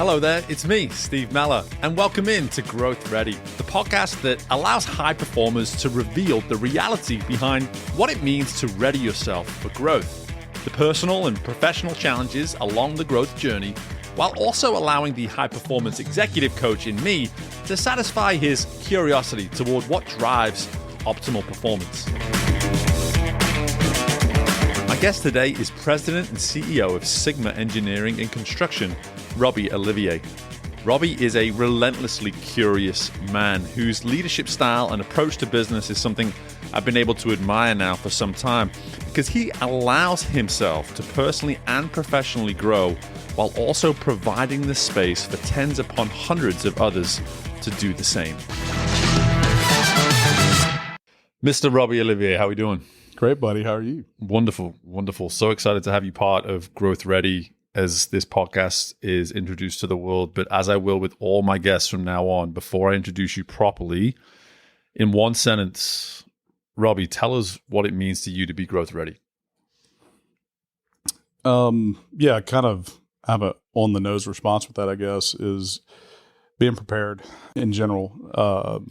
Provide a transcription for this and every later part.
Hello there, it's me, Steve Mellor, and welcome in to GrowthReady, the podcast that allows high performers to reveal the reality behind what it means to ready yourself for growth, the personal and professional challenges along the growth journey, while also allowing the high-performance executive coach in me to satisfy his curiosity toward what drives optimal performance. My guest today is President and CEO of Sigma Engineering and Construction, Robbie Olivier. Robbie is a relentlessly curious man whose leadership style and approach to business is something I've been able to admire now for some time because he allows himself to personally and professionally grow while also providing the space for tens upon hundreds of others to do the same. Mr. Robbie Olivier, how are we doing? Great, buddy. How are you? Wonderful, wonderful. So excited to have you part of GrowthReady as this podcast is introduced to the world. But as I will with all my guests from now on, before I introduce you properly, in one sentence, Robbie, tell us what it means to you to be growth ready. Yeah, kind of have a on the nose response with that, I guess, is being prepared in general.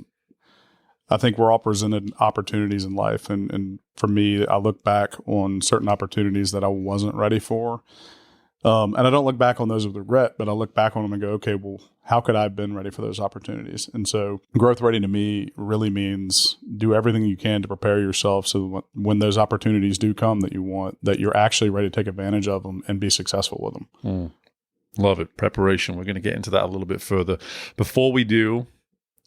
I think we're all presented opportunities in life. And for me, I look back on certain opportunities that I wasn't ready for. And I don't look back on those with regret, but I look back on them and go, okay, well, how could I have been ready for those opportunities? And so growth ready to me really means do everything you can to prepare yourself so when those opportunities do come that you want, that you're actually ready to take advantage of them and be successful with them. Love it. Preparation. We're going to get into that a little bit further. Before we do,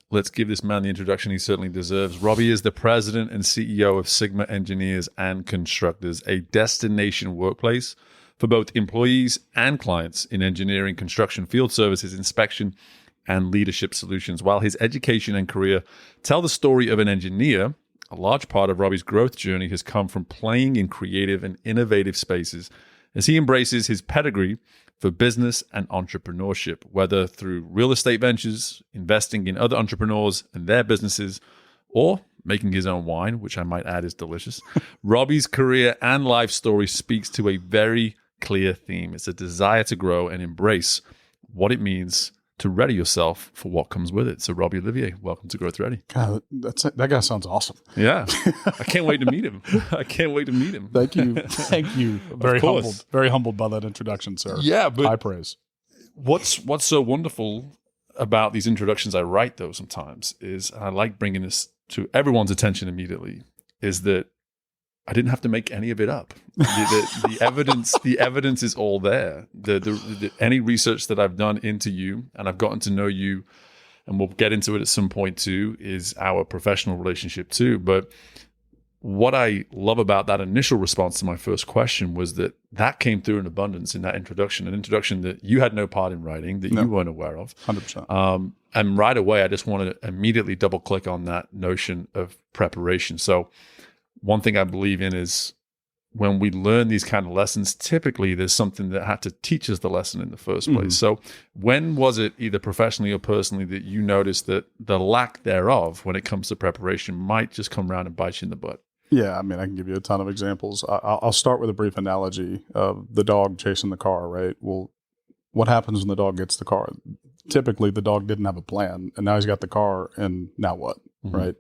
let's give this man the introduction he certainly deserves. Robbie is the president and CEO of Sigma Engineers and Constructors, a destination workplace for both employees and clients in engineering, construction, field services, inspection, and leadership solutions. While his education and career tell the story of an engineer, a large part of Robbie's growth journey has come from playing in creative and innovative spaces as he embraces his pedigree for business and entrepreneurship, whether through real estate ventures, investing in other entrepreneurs and their businesses, or making his own wine, which I might add is delicious. Robbie's career and life story speaks to a very clear theme. It's a desire to grow and embrace what it means to ready yourself for what comes with it. So Robbie Olivier, welcome to GrowthReady. God, that guy sounds awesome. Yeah. I can't wait to meet him. Thank you. Thank you. Very humbled by that introduction, sir. Yeah, but high praise. What's so wonderful about these introductions I write though sometimes is, and I like bringing this to everyone's attention immediately, is that I didn't have to make any of it up. The evidence is all there. Any research that I've done into you, and I've gotten to know you, and we'll get into it at some point too, is our professional relationship too. But what I love about that initial response to my first question was that came through in abundance in that introduction, an introduction that you had no part in writing, that you weren't aware of. 100%. And right away, I just want to immediately double click on that notion of preparation. So one thing I believe in is when we learn these kind of lessons, typically there's something that had to teach us the lesson in the first place. So when was it, either professionally or personally, that you noticed that the lack thereof when it comes to preparation might just come around and bite you in the butt? Yeah, I mean, I can give you a ton of examples. I'll start with a brief analogy of the dog chasing the car, right? Well, what happens when the dog gets the car? Typically, the dog didn't have a plan, and now he's got the car, and now what, right?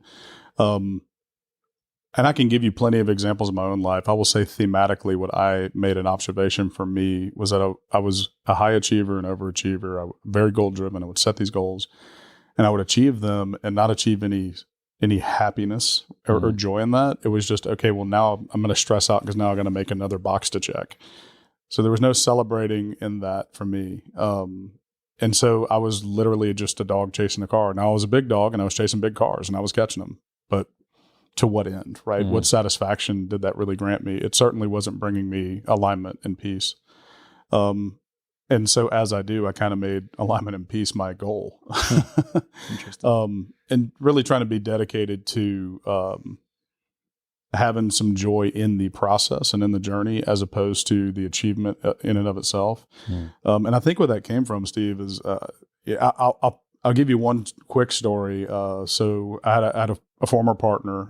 And I can give you plenty of examples of my own life. I will say thematically what I made an observation for me was that I was a high achiever and overachiever. I was very goal-driven. I would set these goals, and I would achieve them and not achieve any happiness or joy in that. It was just, okay, well, now I'm going to stress out because now I'm going to make another box to check. So there was no celebrating in that for me. And so I was literally just a dog chasing a car. Now I was a big dog and I was chasing big cars and I was catching them. But to what end, right? What satisfaction did that really grant me? It certainly wasn't bringing me alignment and peace. And so as I do, I kind of made alignment and peace my goal. Interesting. And really trying to be dedicated to having some joy in the process and in the journey as opposed to the achievement in and of itself. And I think where that came from, Steve, is I'll give you one quick story. So I had a former partner.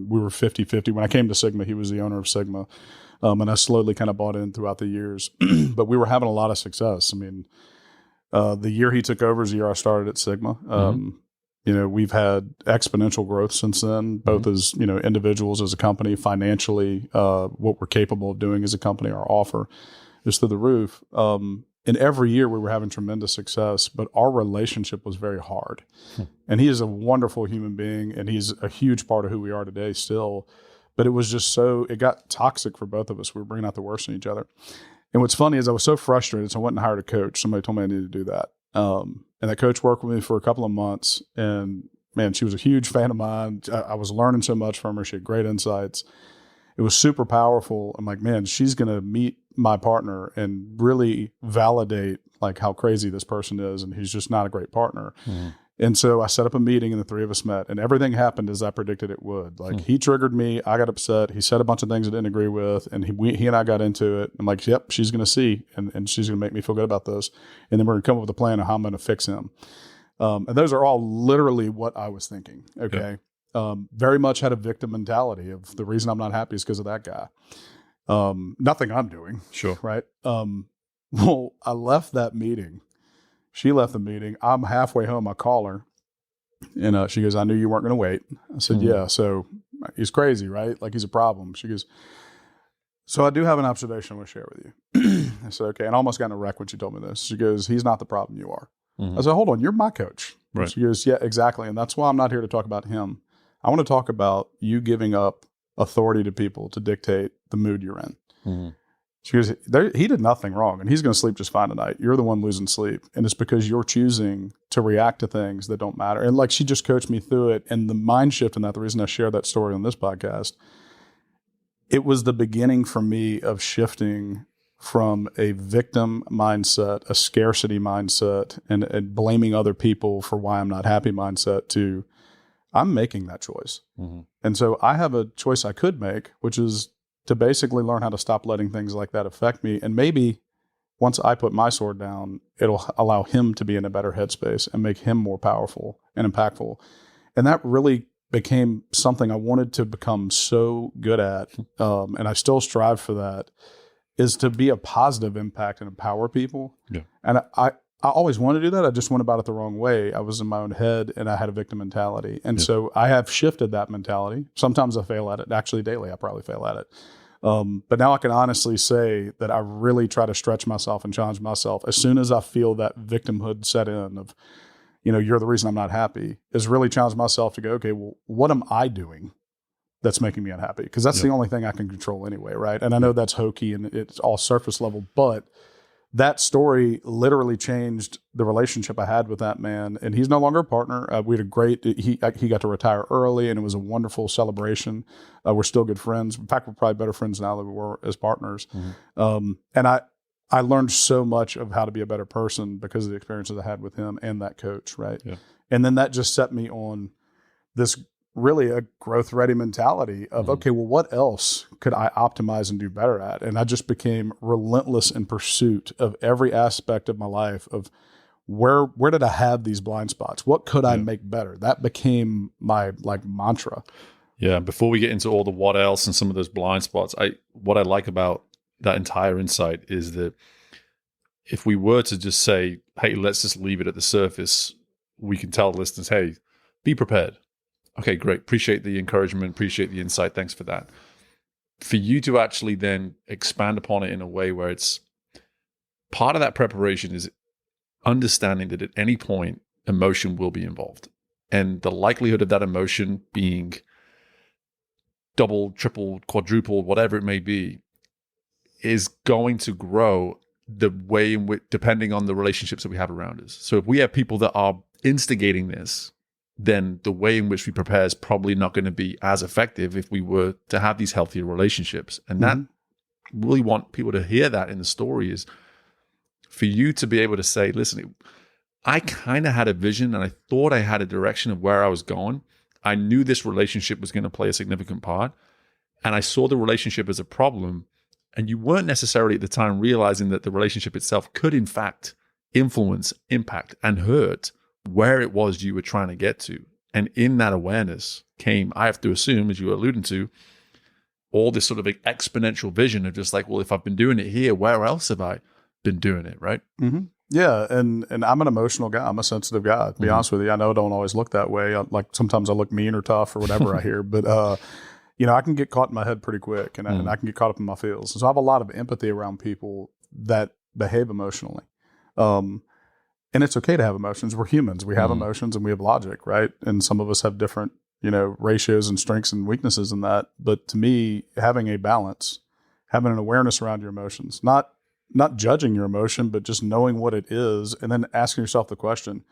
We were 50-50. When I came to Sigma, he was the owner of Sigma. And I slowly kind of bought in throughout the years. But we were having a lot of success. I mean, The year he took over is the year I started at Sigma. We've had exponential growth since then, both as, individuals, as a company, financially, what we're capable of doing as a company, our offer is through the roof. And every year we were having tremendous success, but our relationship was very hard. And he is a wonderful human being, and he's a huge part of who we are today still. But it was just it got toxic for both of us. We were bringing out the worst in each other. And what's funny is I was so frustrated, so I went and hired a coach. Somebody told me I needed to do that. And that coach worked with me for a couple of months. And man, she was a huge fan of mine. I was learning so much from her. She had great insights. It was super powerful. I'm like, man, she's going to meet my partner and really validate like how crazy this person is. And he's just not a great partner. And so I set up a meeting and the three of us met, and everything happened as I predicted it would. Like he triggered me. I got upset. He said a bunch of things I didn't agree with, and he and I got into it. I'm like, yep, she's going to see, and she's going to make me feel good about this. And then we're going to come up with a plan of how I'm going to fix him. And those are all literally what I was thinking. Okay. Yeah. Very much had a victim mentality of the reason I'm not happy is because of that guy. Nothing I'm doing. Sure. Right. Well, I left that meeting. She left the meeting. I'm halfway home. I call her, and she goes, I knew you weren't going to wait. I said, yeah. So he's crazy, right? Like he's a problem. She goes, so I do have an observation I want to share with you. I said, okay. And I almost got in a wreck when she told me this. She goes, he's not the problem, you are. I said, hold on, you're my coach. Right. She goes, yeah, exactly. And that's why I'm not here to talk about him. I want to talk about you giving up authority to people to dictate the mood you're in. She goes, he did nothing wrong, and he's going to sleep just fine tonight. You're the one losing sleep, and it's because you're choosing to react to things that don't matter. And like she just coached me through it, and the mind shift in that, the reason I share that story on this podcast, it was the beginning for me of shifting from a victim mindset, a scarcity mindset, and blaming other people for why I'm not happy mindset to I'm making that choice. And so I have a choice I could make, which is to basically learn how to stop letting things like that affect me. And maybe once I put my sword down, it'll allow him to be in a better headspace and make him more powerful and impactful. And that really became something I wanted to become so good at. And I still strive for that, is to be a positive impact and empower people. Yeah. And I always wanted to do that. I just went about it the wrong way. I was in my own head and I had a victim mentality. And so I have shifted that mentality. Sometimes I fail at it. Actually, daily, I probably fail at it. But now I can honestly say that I really try to stretch myself and challenge myself as soon as I feel that victimhood set in of, you're the reason I'm not happy, is really challenge myself to go, okay, well, what am I doing that's making me unhappy? Because that's the only thing I can control anyway, right? And I know that's hokey and it's all surface level, but that story literally changed the relationship I had with that man. And he's no longer a partner. We had he got to retire early, and it was a wonderful celebration. We're still good friends. In fact, we're probably better friends now than we were as partners. And I learned so much of how to be a better person because of the experiences I had with him and that coach. Right. Yeah. And then that just set me on this really a growth ready mentality of, okay, well, what else could I optimize and do better at? And I just became relentless in pursuit of every aspect of my life of where did I have these blind spots? What could I make better? That became my mantra. Yeah. Before we get into all the what else and some of those blind spots, what I like about that entire insight is that if we were to just say, hey, let's just leave it at the surface, we can tell the listeners, hey, be prepared. Okay, great. Appreciate the encouragement. Appreciate the insight. Thanks for that. For you to actually then expand upon it in a way where it's part of that preparation is understanding that at any point, emotion will be involved. And the likelihood of that emotion being double, triple, quadruple, whatever it may be, is going to grow the way in which, depending on the relationships that we have around us. So if we have people that are instigating this, then the way in which we prepare is probably not going to be as effective if we were to have these healthier relationships. And that really want people to hear that in the story is for you to be able to say, listen, I kind of had a vision and I thought I had a direction of where I was going. I knew this relationship was going to play a significant part. And I saw the relationship as a problem. And you weren't necessarily at the time realizing that the relationship itself could in fact influence, impact, and hurt where it was you were trying to get to. And in that awareness came, I have to assume, as you were alluding to, all this sort of exponential vision of just like, well, if I've been doing it here, where else have I been doing it, right? Yeah, and I'm an emotional guy. I'm a sensitive guy, to be honest with you. I know I don't always look that way. Like sometimes I look mean or tough or whatever I hear, but I can get caught in my head pretty quick, and I can get caught up in my feels. So I have a lot of empathy around people that behave emotionally. And it's okay to have emotions. We're humans. We have emotions and we have logic, right? And some of us have different, ratios and strengths and weaknesses in that. But to me, having a balance, having an awareness around your emotions, not judging your emotion, but just knowing what it is, and then asking yourself the question,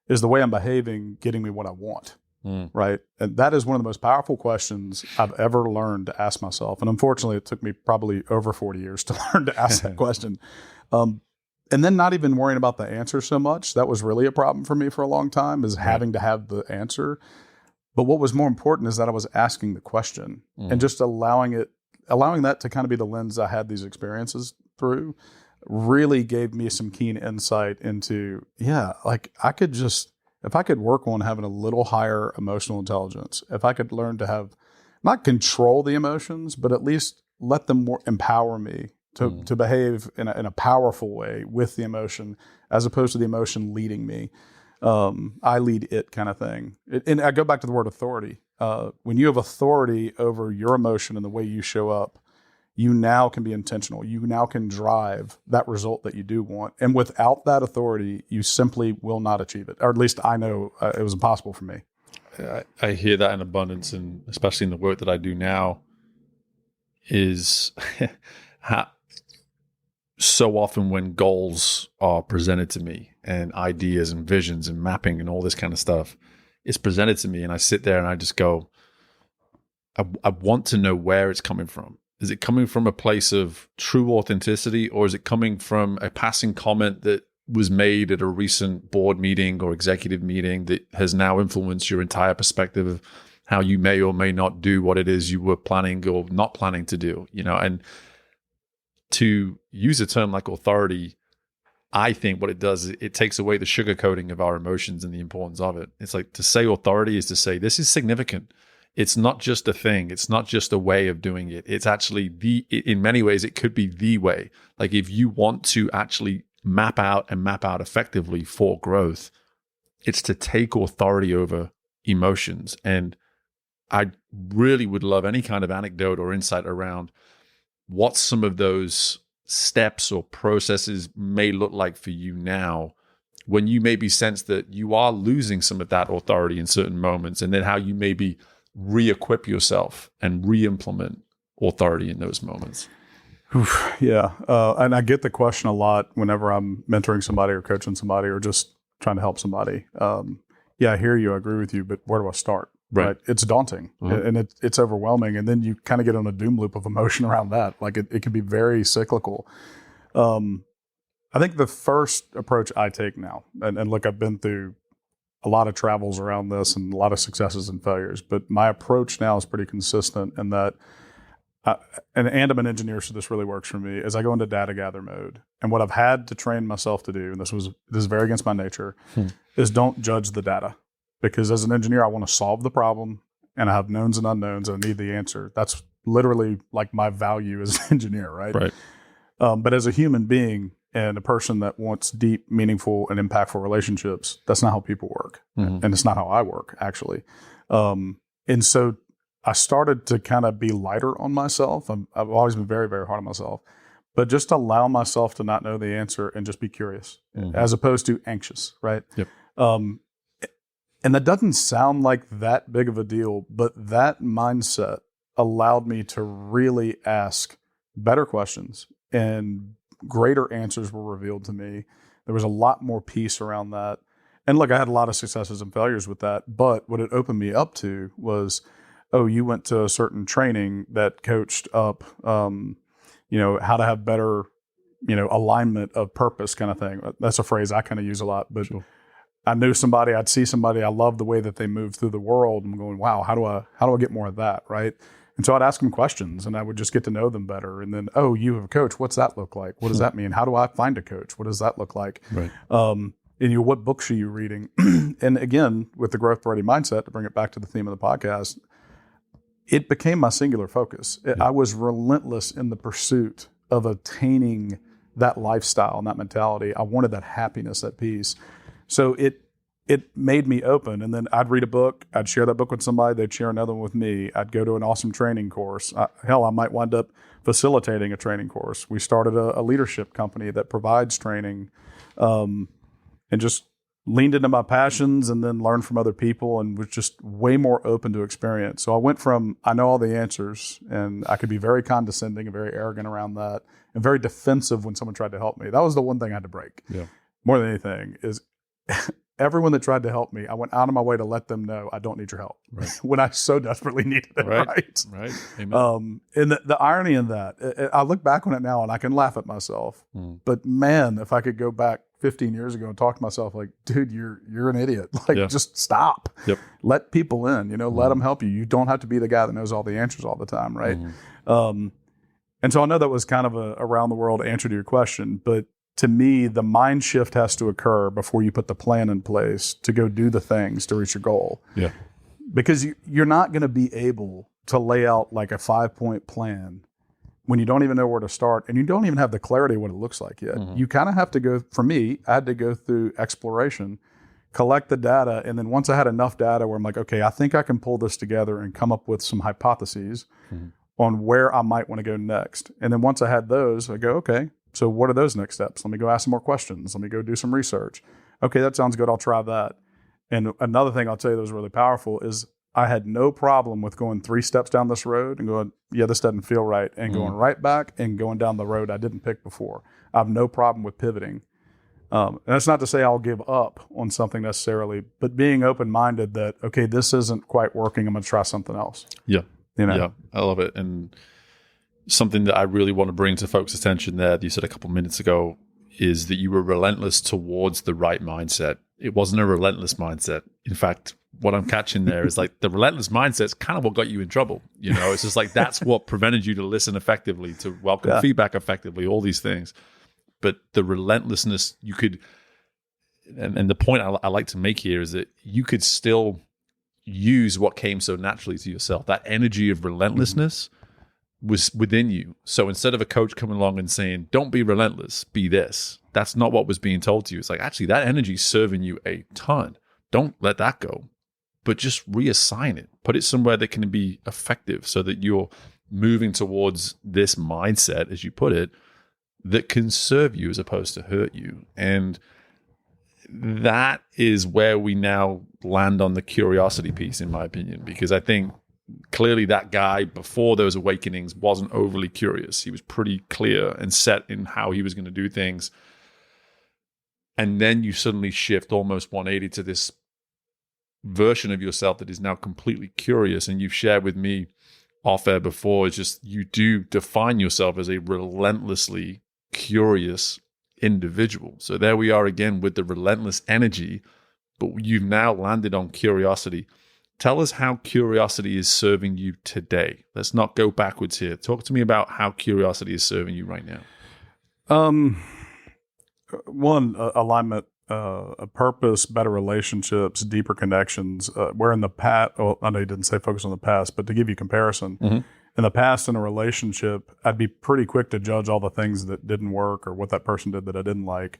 is the way I'm behaving getting me what I want? Right? And that is one of the most powerful questions I've ever learned to ask myself. And unfortunately, it took me probably over 40 years to learn to ask that question. And then not even worrying about the answer so much. That was really a problem for me for a long time, is having to have the answer. But what was more important is that I was asking the question and just allowing that to kind of be the lens I had these experiences through, really gave me some keen insight into, if I could work on having a little higher emotional intelligence, if I could learn to have, not control the emotions, but at least let them empower me to behave in a powerful way with the emotion, as opposed to the emotion leading me. I lead it kind of thing. And I go back to the word authority. When you have authority over your emotion and the way you show up, you now can be intentional. You now can drive that result that you do want. And without that authority, you simply will not achieve it. Or at least I know it was impossible for me. I hear that in abundance, and especially in the work that I do now, is so often when goals are presented to me and ideas and visions and mapping and all this kind of stuff is presented to me, and I sit there and I just go, I want to know where it's coming from. Is it coming from a place of true authenticity, or is it coming from a passing comment that was made at a recent board meeting or executive meeting that has now influenced your entire perspective of how you may or may not do what it is you were planning or not planning to do, and to use a term like authority, I think what it does is it takes away the sugarcoating of our emotions and the importance of it. It's like, to say authority is to say, this is significant. It's not just a thing. It's not just a way of doing it. It's actually in many ways, it could be the way. Like, if you want to actually map out effectively for growth, it's to take authority over emotions. And I really would love any kind of anecdote or insight around what some of those steps or processes may look like for you now, when you maybe sense that you are losing some of that authority in certain moments, and then how you maybe re-equip yourself and re-implement authority in those moments. Yeah. And I get the question a lot whenever I'm mentoring somebody or coaching somebody or just trying to help somebody. I hear you. I agree with you, but where do I start? Right. It's daunting and it's overwhelming. And then you kind of get on a doom loop of emotion around that. Like it can be very cyclical. I think the first approach I take now, and look, I've been through a lot of travels around this and a lot of successes and failures, but my approach now is pretty consistent in that, and I'm an engineer, so this really works for me, is I go into data gather mode. And what I've had to train myself to do, and this is very against my nature, is don't judge the data. Because as an engineer, I want to solve the problem, and I have knowns and unknowns, and I need the answer. That's literally like my value as an engineer, right? Right. But as a human being, and a person that wants deep, meaningful, and impactful relationships, that's not how people work. And it's not how I work, actually. And so I started to kind of be lighter on myself. I've always been very, very hard on myself. But just allow myself to not know the answer and just be curious, as opposed to anxious, right? Yep. And that doesn't sound like that big of a deal, but that mindset allowed me to really ask better questions, and greater answers were revealed to me. There was a lot more peace around that. And look, I had a lot of successes and failures with that, but what it opened me up to was, oh, you went to a certain training that coached up, how to have better, alignment of purpose kind of thing. That's a phrase I kind of use a lot, but sure. I'd see somebody, I love the way that they move through the world. I'm going, wow, how do I get more of that? Right. And so I'd ask them questions, and I would just get to know them better. And then, oh, you have a coach. What's that look like? What does that mean? How do I find a coach? What does that look like? Right. And what books are you reading? And again, with the GrowthReady mindset, to bring it back to the theme of the podcast, it became my singular focus. I was relentless in the pursuit of attaining that lifestyle and that mentality. I wanted that happiness, that peace. So it made me open. And then I'd read a book. I'd share that book with somebody. They'd share another one with me. I'd go to an awesome training course. I might wind up facilitating a training course. We started a leadership company that provides training, and just leaned into my passions and then learned from other people and was just way more open to experience. So I went from, I know all the answers, and I could be very condescending and very arrogant around that and very defensive when someone tried to help me. That was the one thing I had to break. Yeah. More than anything is everyone that tried to help me, I went out of my way to let them know I don't need your help, Right. when I so desperately needed it. Right. Right. Amen. And the irony in that, I look back on it now and I can laugh at myself, but man, if I could go back 15 years ago and talk to myself like, dude, you're an idiot. Like, just stop. Yep. Let people in, let them help you. You don't have to be the guy that knows all the answers all the time. Right. And so I know that was kind of a around the world answer to your question, but to me, the mind shift has to occur before you put the plan in place to go do the things to reach your goal. Yeah. Because you're not going to be able to lay out like a 5-point plan when you don't even know where to start and you don't even have the clarity of what it looks like yet. You kind of have to go, for me, I had to go through exploration, collect the data. And then once I had enough data where I'm like, okay, I think I can pull this together and come up with some hypotheses on where I might want to go next. And then once I had those, I go, okay, so what are those next steps? Let me go ask some more questions. Let me go do some research. Okay, that sounds good. I'll try that. And another thing I'll tell you that was really powerful is I had no problem with going 3 steps down this road and going, yeah, this doesn't feel right, and going right back and going down the road I didn't pick before. I have no problem with pivoting. And that's not to say I'll give up on something necessarily, but being open-minded that, okay, this isn't quite working. I'm going to try something else. Yeah. Yeah, I love it. And something that I really want to bring to folks' attention there, that you said a couple minutes ago, is that you were relentless towards the right mindset. It wasn't a relentless mindset. In fact, what I'm catching there is like the relentless mindset is kind of what got you in trouble. It's just like that's what prevented you to listen effectively, to welcome feedback effectively, all these things. But the relentlessness, you could, and the point I like to make here is that you could still use what came so naturally to yourself. That energy of relentlessness was within you. So instead of a coach coming along and saying, don't be relentless, be this, that's not what was being told to you. It's like, actually, that energy is serving you a ton. Don't let that go, but just reassign it. Put it somewhere that can be effective so that you're moving towards this mindset, as you put it, that can serve you as opposed to hurt you. And that is where we now land on the curiosity piece, in my opinion, because I think clearly that guy before those awakenings wasn't overly curious. He was pretty clear and set in how he was going to do things. And then you suddenly shift almost 180 to this version of yourself that is now completely curious. And you've shared with me off air before, it's just you do define yourself as a relentlessly curious individual. So there we are again with the relentless energy, but you've now landed on curiosity. Tell us how curiosity is serving you today. Let's not go backwards here. Talk to me about how curiosity is serving you right now. One, alignment, a purpose, better relationships, deeper connections. Where in the past, I know you didn't say focus on the past, but to give you comparison, in the past in a relationship, I'd be pretty quick to judge all the things that didn't work or what that person did that I didn't like.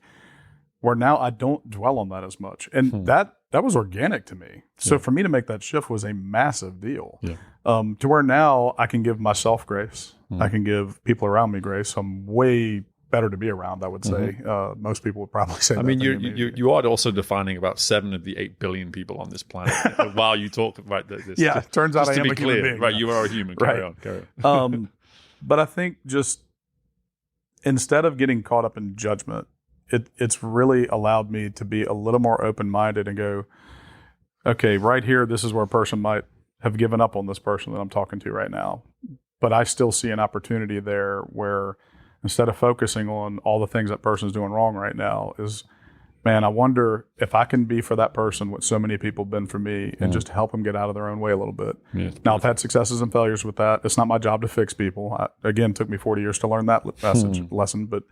Where now I don't dwell on that as much. And that was organic to me. So for me to make that shift was a massive deal. To where now I can give myself grace. I can give people around me grace. I'm way better to be around, I would say. Most people would probably say that. I mean, you are also defining about 7 of the 8 billion people on this planet while you talk about this. Yeah, it turns out I am a human being. Right, you are a human. Carry on. But I think just instead of getting caught up in judgment, it's really allowed me to be a little more open-minded and go, okay, right here, this is where a person might have given up on this person that I'm talking to right now. But I still see an opportunity there where instead of focusing on all the things that person's doing wrong right now is, man, I wonder if I can be for that person what so many people have been for me and just help them get out of their own way a little bit. Now, I've had successes and failures with that. It's not my job to fix people. Again, it took me 40 years to learn that lesson. But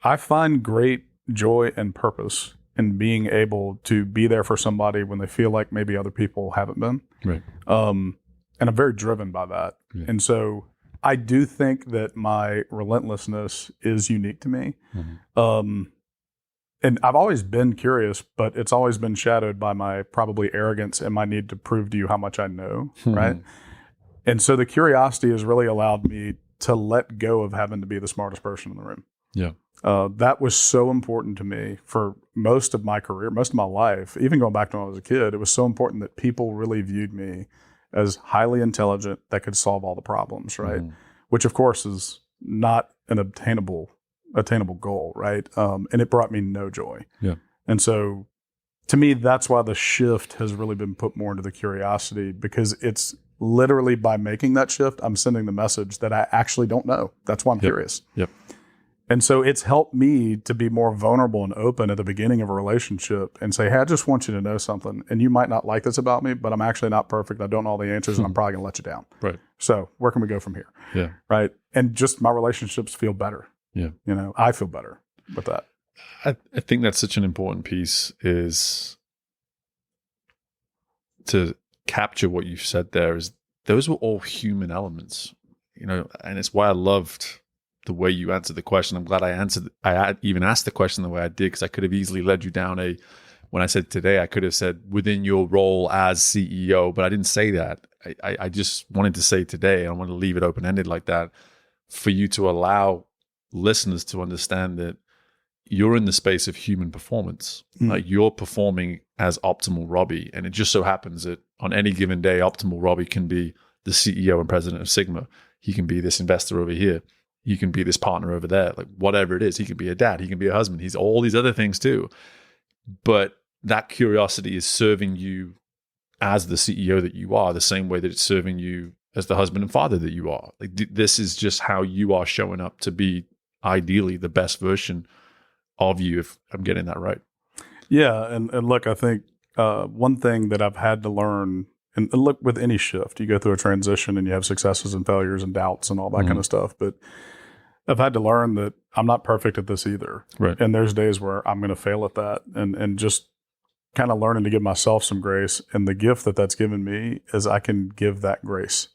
I find great joy and purpose in being able to be there for somebody when they feel like maybe other people haven't been. Right. And I'm very driven by that. And so I do think that my relentlessness is unique to me. And I've always been curious, but it's always been shadowed by my probably arrogance and my need to prove to you how much I know, right? And so the curiosity has really allowed me to let go of having to be the smartest person in the room. Yeah. That was so important to me for most of my career, most of my life, even going back to when I was a kid. It was so important that people really viewed me as highly intelligent that could solve all the problems, right? Which, of course, is not an attainable goal, right? And it brought me no joy. Yeah. And so to me, that's why the shift has really been put more into the curiosity, because it's literally by making that shift, I'm sending the message that I actually don't know. That's why I'm curious. Yep. And so it's helped me to be more vulnerable and open at the beginning of a relationship and say, hey, I just want you to know something. And you might not like this about me, but I'm actually not perfect. I don't know all the answers and I'm probably going to let you down. Right. So where can we go from here? Yeah. Right. And just my relationships feel better. Yeah. You know, I feel better with that. I think that's such an important piece, is to capture what you've said there, is those were all human elements, you know, and it's why I loved the way you answered the question. I'm glad I even asked the question the way I did, because I could have easily led you down when I said today, I could have said within your role as CEO, but I didn't say that. I just wanted to say today, I wanted to leave it open-ended like that for you to allow listeners to understand that you're in the space of human performance. Like, you're performing as optimal Robbie. And it just so happens that on any given day, optimal Robbie can be the CEO and president of Sigma. He can be this investor over here. He can be this partner over there. Like, whatever it is, he can be a dad. He can be a husband. He's all these other things too. But that curiosity is serving you as the CEO that you are, the same way that it's serving you as the husband and father that you are. Like, this is just how you are showing up to be ideally the best version of you, if I'm getting that right. Yeah. And look, I think one thing that I've had to learn, and look, with any shift, you go through a transition and you have successes and failures and doubts and all that kind of stuff. But I've had to learn that I'm not perfect at this either. Right. And there's days where I'm going to fail at that, and just kind of learning to give myself some grace. And the gift that's given me is I can give that grace.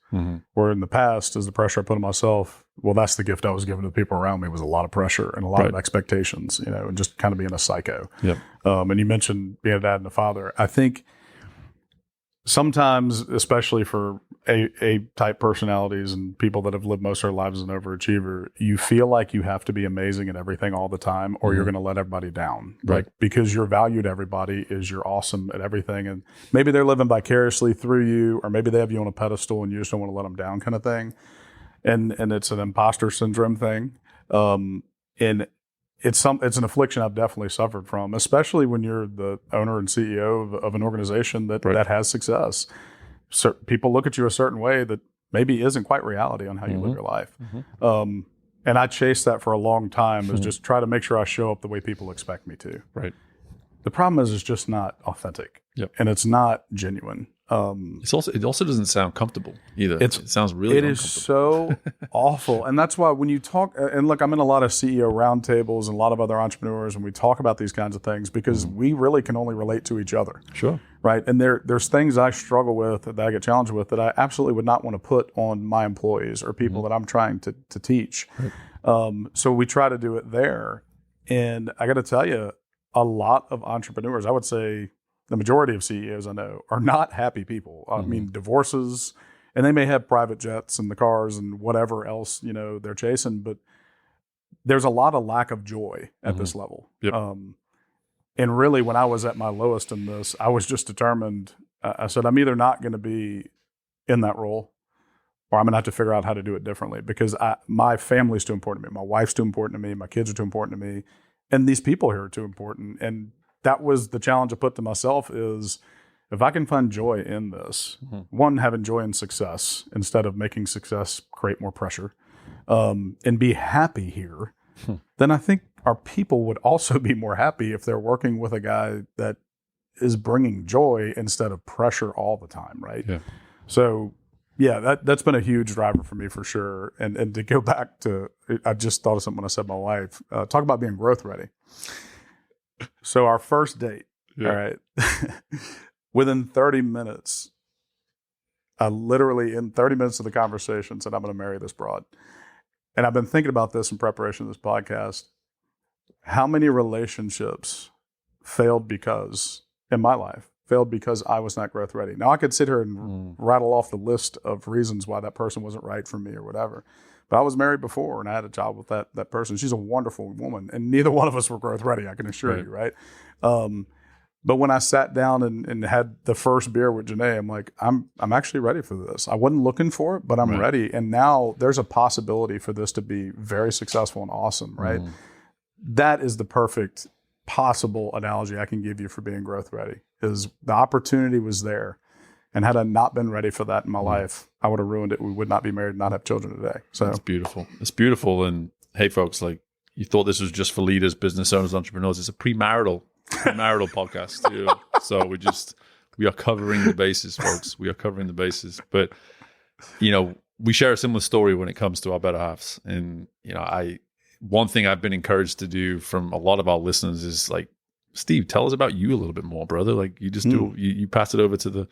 Where in the past, as the pressure I put on myself, well, that's the gift I was giving to the people around me, was a lot of pressure and a lot of expectations, you know, and just kind of being a psycho. Yep. And you mentioned being a dad and a father. I think sometimes, especially for A-type personalities and people that have lived most of their lives as an overachiever, you feel like you have to be amazing at everything all the time, or you're going to let everybody down. Right. Like, because you're valued, everybody is you're awesome at everything. And maybe they're living vicariously through you, or maybe they have you on a pedestal and you just don't want to let them down, kind of thing. And it's an imposter syndrome thing. And it's an affliction I've definitely suffered from, especially when you're the owner and CEO of an organization that has success. People look at you a certain way that maybe isn't quite reality on how you live your life. And I chased that for a long time, is just try to make sure I show up the way people expect me to. Right. The problem is it's just not authentic. Yep. And it's not genuine. It also doesn't sound comfortable either. It sounds really It uncomfortable. is so awful. And that's why when you talk, and look, I'm in a lot of CEO roundtables and a lot of other entrepreneurs, and we talk about these kinds of things because we really can only relate to each other. Sure. Right. And there's things I struggle with, that I get challenged with, that I absolutely would not want to put on my employees or people that I'm trying to teach. Right. So we try to do it there. And I got to tell you, a lot of entrepreneurs, I would say the majority of CEOs I know, are not happy people. I mean, divorces, and they may have private jets and the cars and whatever else, you know, they're chasing, but there's a lot of lack of joy at this level. Yep. And really, when I was at my lowest in this, I was just determined. I said, I'm either not going to be in that role, or I'm going to have to figure out how to do it differently, because my family's too important to me. My wife's too important to me. My kids are too important to me. And these people here are too important. And that was the challenge I put to myself, is if I can find joy in this, one, having joy in success instead of making success create more pressure, and be happy here, then I think our people would also be more happy if they're working with a guy that is bringing joy instead of pressure all the time, right? Yeah. So, yeah, that's been a huge driver for me for sure. And to go back to, I just thought of something when I said my wife, talk about being growth ready. So our first date, all right, within 30 minutes, I literally, in 30 minutes of the conversation, said, I'm going to marry this broad. And I've been thinking about this in preparation of this podcast. How many relationships failed in my life, failed because I was not growth ready? Now, I could sit here and rattle off the list of reasons why that person wasn't right for me or whatever. But I was married before, and I had a job with that person. She's a wonderful woman, and neither one of us were growth ready, I can assure you, right? But when I sat down and had the first beer with Janae, I'm like, I'm actually ready for this. I wasn't looking for it, but I'm ready. And now there's a possibility for this to be very successful and awesome, right? That is the perfect possible analogy I can give you for being growth ready, is the opportunity was there. And had I not been ready for that in my life, I would have ruined it. We would not be married and not have children today. So it's beautiful. It's beautiful. And hey, folks, like, you thought this was just for leaders, business owners, entrepreneurs. It's a premarital podcast too. So we are covering the bases, folks. We are covering the bases. But, we share a similar story when it comes to our better halves. And, one thing I've been encouraged to do from a lot of our listeners is like, Steve, tell us about you a little bit more, brother. Like, you just do, you pass it over to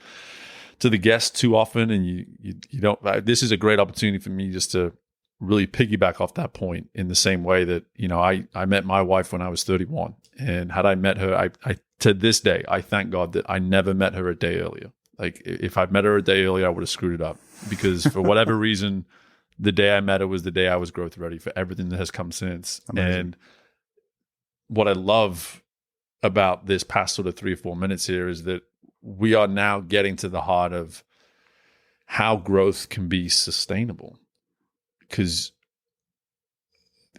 the guests too often. And you don't, this is a great opportunity for me just to really piggyback off that point in the same way that, I met my wife when I was 31. And had I met her, I to this day, I thank God that I never met her a day earlier. Like, if I'd met her a day earlier, I would have screwed it up, because for whatever reason, the day I met her was the day I was growth ready for everything that has come since. Amazing. And what I love about this past sort of 3 or 4 minutes here is that we are now getting to the heart of how growth can be sustainable. Because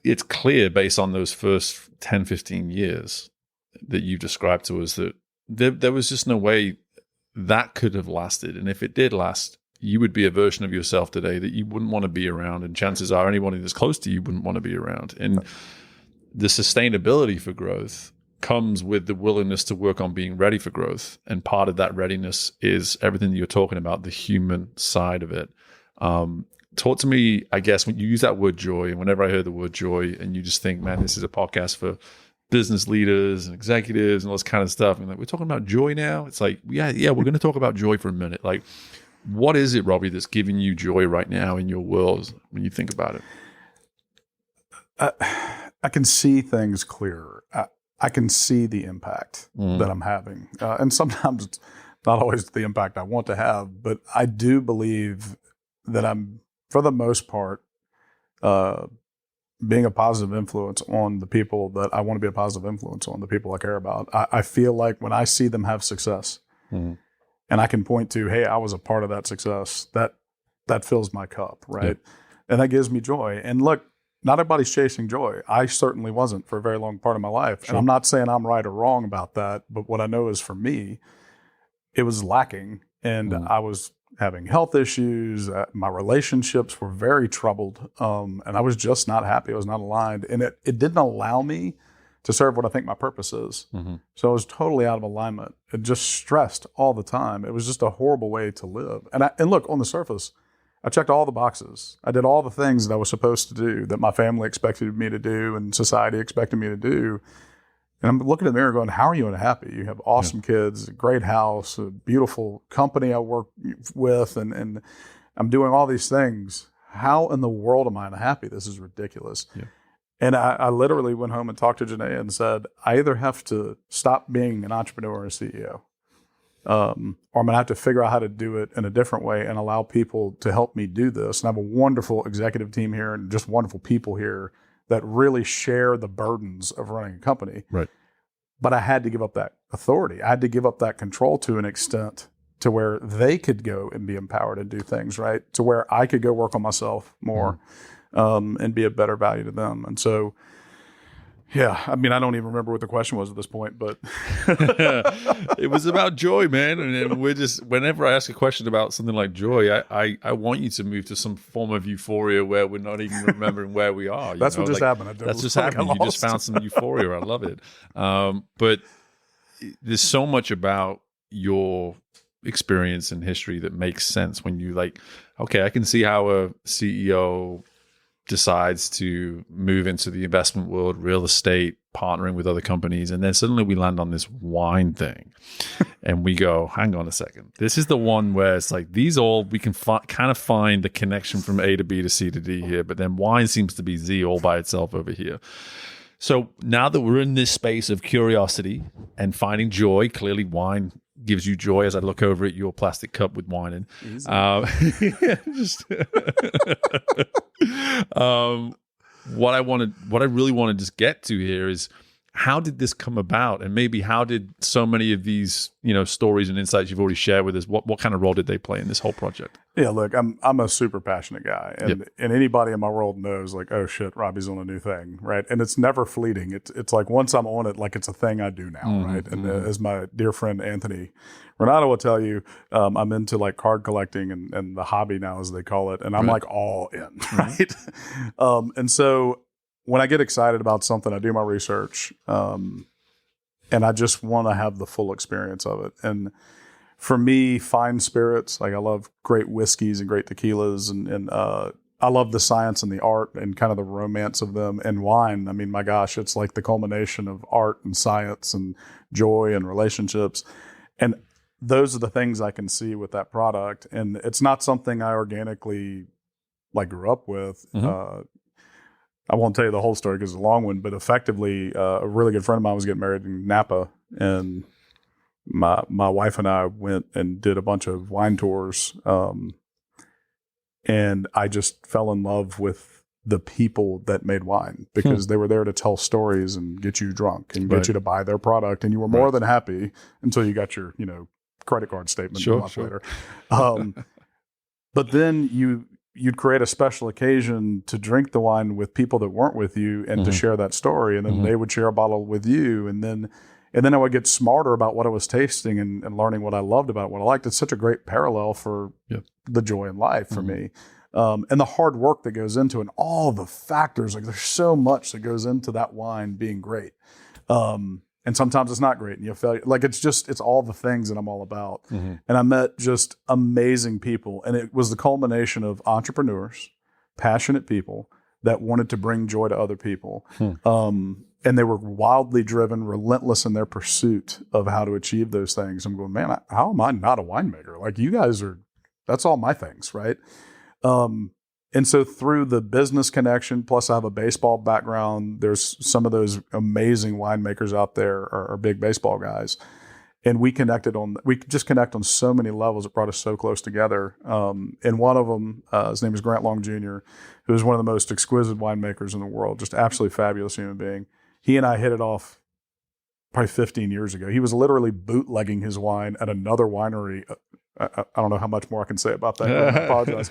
it's clear based on those first 10, 15 years that you described to us that there was just no way that could have lasted. And if it did last, you would be a version of yourself today that you wouldn't want to be around. And chances are anybody that's close to you wouldn't want to be around. And the sustainability for growth comes with the willingness to work on being ready for growth. And part of that readiness is everything that you're talking about, the human side of it. Talk to me, I guess, when you use that word joy, and whenever I hear the word joy, and you just think, man, this is a podcast for business leaders and executives and all this kind of stuff. And like, we're talking about joy now. It's like, yeah, we're going to talk about joy for a minute. Like, what is it, Robbie, that's giving you joy right now in your world when you think about it? I can see things clearer. I can see the impact that I'm having. And sometimes it's not always the impact I want to have, but I do believe that I'm, for the most part, being a positive influence on the people that I want to be a positive influence on, the people I care about. I feel like when I see them have success, and I can point to, hey, I was a part of that success, that fills my cup, right? Yep. And that gives me joy. And look, not everybody's chasing joy. I certainly wasn't for a very long part of my life. Sure. And I'm not saying I'm right or wrong about that, but what I know is for me, it was lacking. And I was having health issues. My relationships were very troubled. And I was just not happy. I was not aligned. And it didn't allow me to serve what I think my purpose is. So I was totally out of alignment and just stressed all the time. It was just a horrible way to live. And look, on the surface, I checked all the boxes. I did all the things that I was supposed to do, that my family expected me to do and society expected me to do. And I'm looking in the mirror going, how are you unhappy? You have awesome kids, a great house, a beautiful company I work with, and I'm doing all these things. How in the world am I unhappy? This is ridiculous. Yeah. And I literally went home and talked to Janae and said, I either have to stop being an entrepreneur or a CEO, or I'm going to have to figure out how to do it in a different way and allow people to help me do this. And I have a wonderful executive team here and just wonderful people here that really share the burdens of running a company. Right. But I had to give up that authority. I had to give up that control to an extent to where they could go and be empowered and do things, right? To where I could go work on myself more and be a better value to them. And so, yeah, I mean, I don't even remember what the question was at this point, but it was about joy, man. And we're just, whenever I ask a question about something like joy, I want you to move to some form of euphoria where we're not even remembering where we are. That's what just happened. That's just happened. You just found some euphoria. I love it. But there's so much about your experience and history that makes sense when you like, okay, I can see how a CEO decides to move into the investment world, real estate, partnering with other companies. And then suddenly we land on this wine thing and we go, hang on a second. This is the one where it's like these all, we can kind of find the connection from A to B to C to D here, but then wine seems to be Z all by itself over here. So now that we're in this space of curiosity and finding joy, clearly wine gives you joy as I look over at your plastic cup with wine in. What I really want to just get to here is how did this come about, and maybe how did so many of these stories and insights you've already shared with us, what kind of role did they play in this whole project? Yeah, look, I'm a super passionate guy, and anybody in my world knows, like, oh shit, Robbie's on a new thing, right? And it's never fleeting. It's like once I'm on it, like it's a thing I do now, right? And as my dear friend Anthony Renato will tell you, I'm into like card collecting and the hobby now, as they call it, and I'm like all in, right? And so when I get excited about something, I do my research, and I just want to have the full experience of it. And for me, fine spirits, like I love great whiskeys and great tequilas, and I love the science and the art and kind of the romance of them. And wine, I mean, my gosh, it's like the culmination of art and science and joy and relationships. And those are the things I can see with that product. And it's not something I organically like grew up with. I won't tell you the whole story because it's a long one, but effectively, a really good friend of mine was getting married in Napa, and my wife and I went and did a bunch of wine tours, and I just fell in love with the people that made wine because they were there to tell stories and get you drunk and get you to buy their product, and you were more than happy until you got your credit card statement a month later. But then you'd create a special occasion to drink the wine with people that weren't with you and to share that story. And then they would share a bottle with you. And then I would get smarter about what I was tasting and learning what I loved about what I liked. It's such a great parallel for the joy in life for me. And the hard work that goes into it and all the factors, like there's so much that goes into that wine being great. And sometimes it's not great and you fail. Like it's all the things that I'm all about. And I met just amazing people. And it was the culmination of entrepreneurs, passionate people that wanted to bring joy to other people. And they were wildly driven, relentless in their pursuit of how to achieve those things. I'm going, man, how am I not a winemaker? Like you guys are, that's all my things, right? And so through the business connection, plus I have a baseball background, there's some of those amazing winemakers out there are big baseball guys. And we just connect on so many levels. It brought us so close together. And one of them, his name is Grant Long Jr., who is one of the most exquisite winemakers in the world, just absolutely fabulous human being. He and I hit it off probably 15 years ago. He was literally bootlegging his wine at another winery. I don't know how much more I can say about that. I apologize.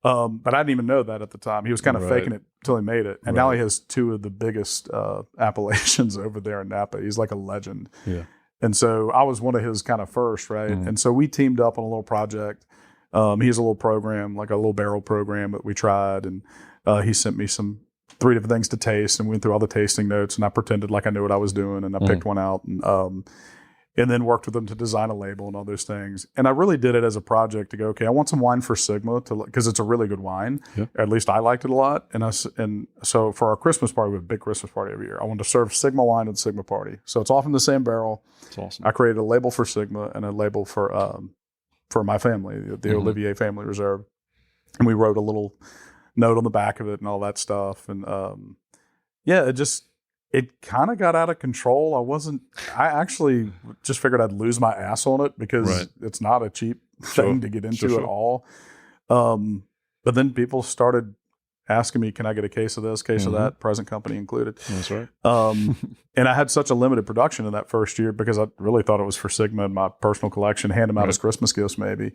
But I didn't even know that at the time. He was kind of faking it till he made it. And now he has two of the biggest appellations over there in Napa. He's like a legend. Yeah. And so I was one of his kind of first, right? And so we teamed up on a little project. He has a little program, like a little barrel program that we tried. And he sent me 3 different things to taste, and we went through all the tasting notes, and I pretended like I knew what I was doing, and I picked one out, and then worked with them to design a label and all those things. And I really did it as a project to go, okay, I want some wine for Sigma because it's a really good wine. Yeah. At least I liked it a lot. And so for our Christmas party, we have a big Christmas party every year. I wanted to serve Sigma wine at the Sigma party. So it's all from the same barrel. That's awesome. I created a label for Sigma and a label for my family, the Olivier Family Reserve. And we wrote a little note on the back of it and all that stuff. And it kind of got out of control. I actually just figured I'd lose my ass on it because it's not a cheap thing to get into at all. But then people started asking me, can I get a case of this, case of that, present company included. That's right. And I had such a limited production in that first year because I really thought it was for Sigma and my personal collection, hand them out as Christmas gifts maybe.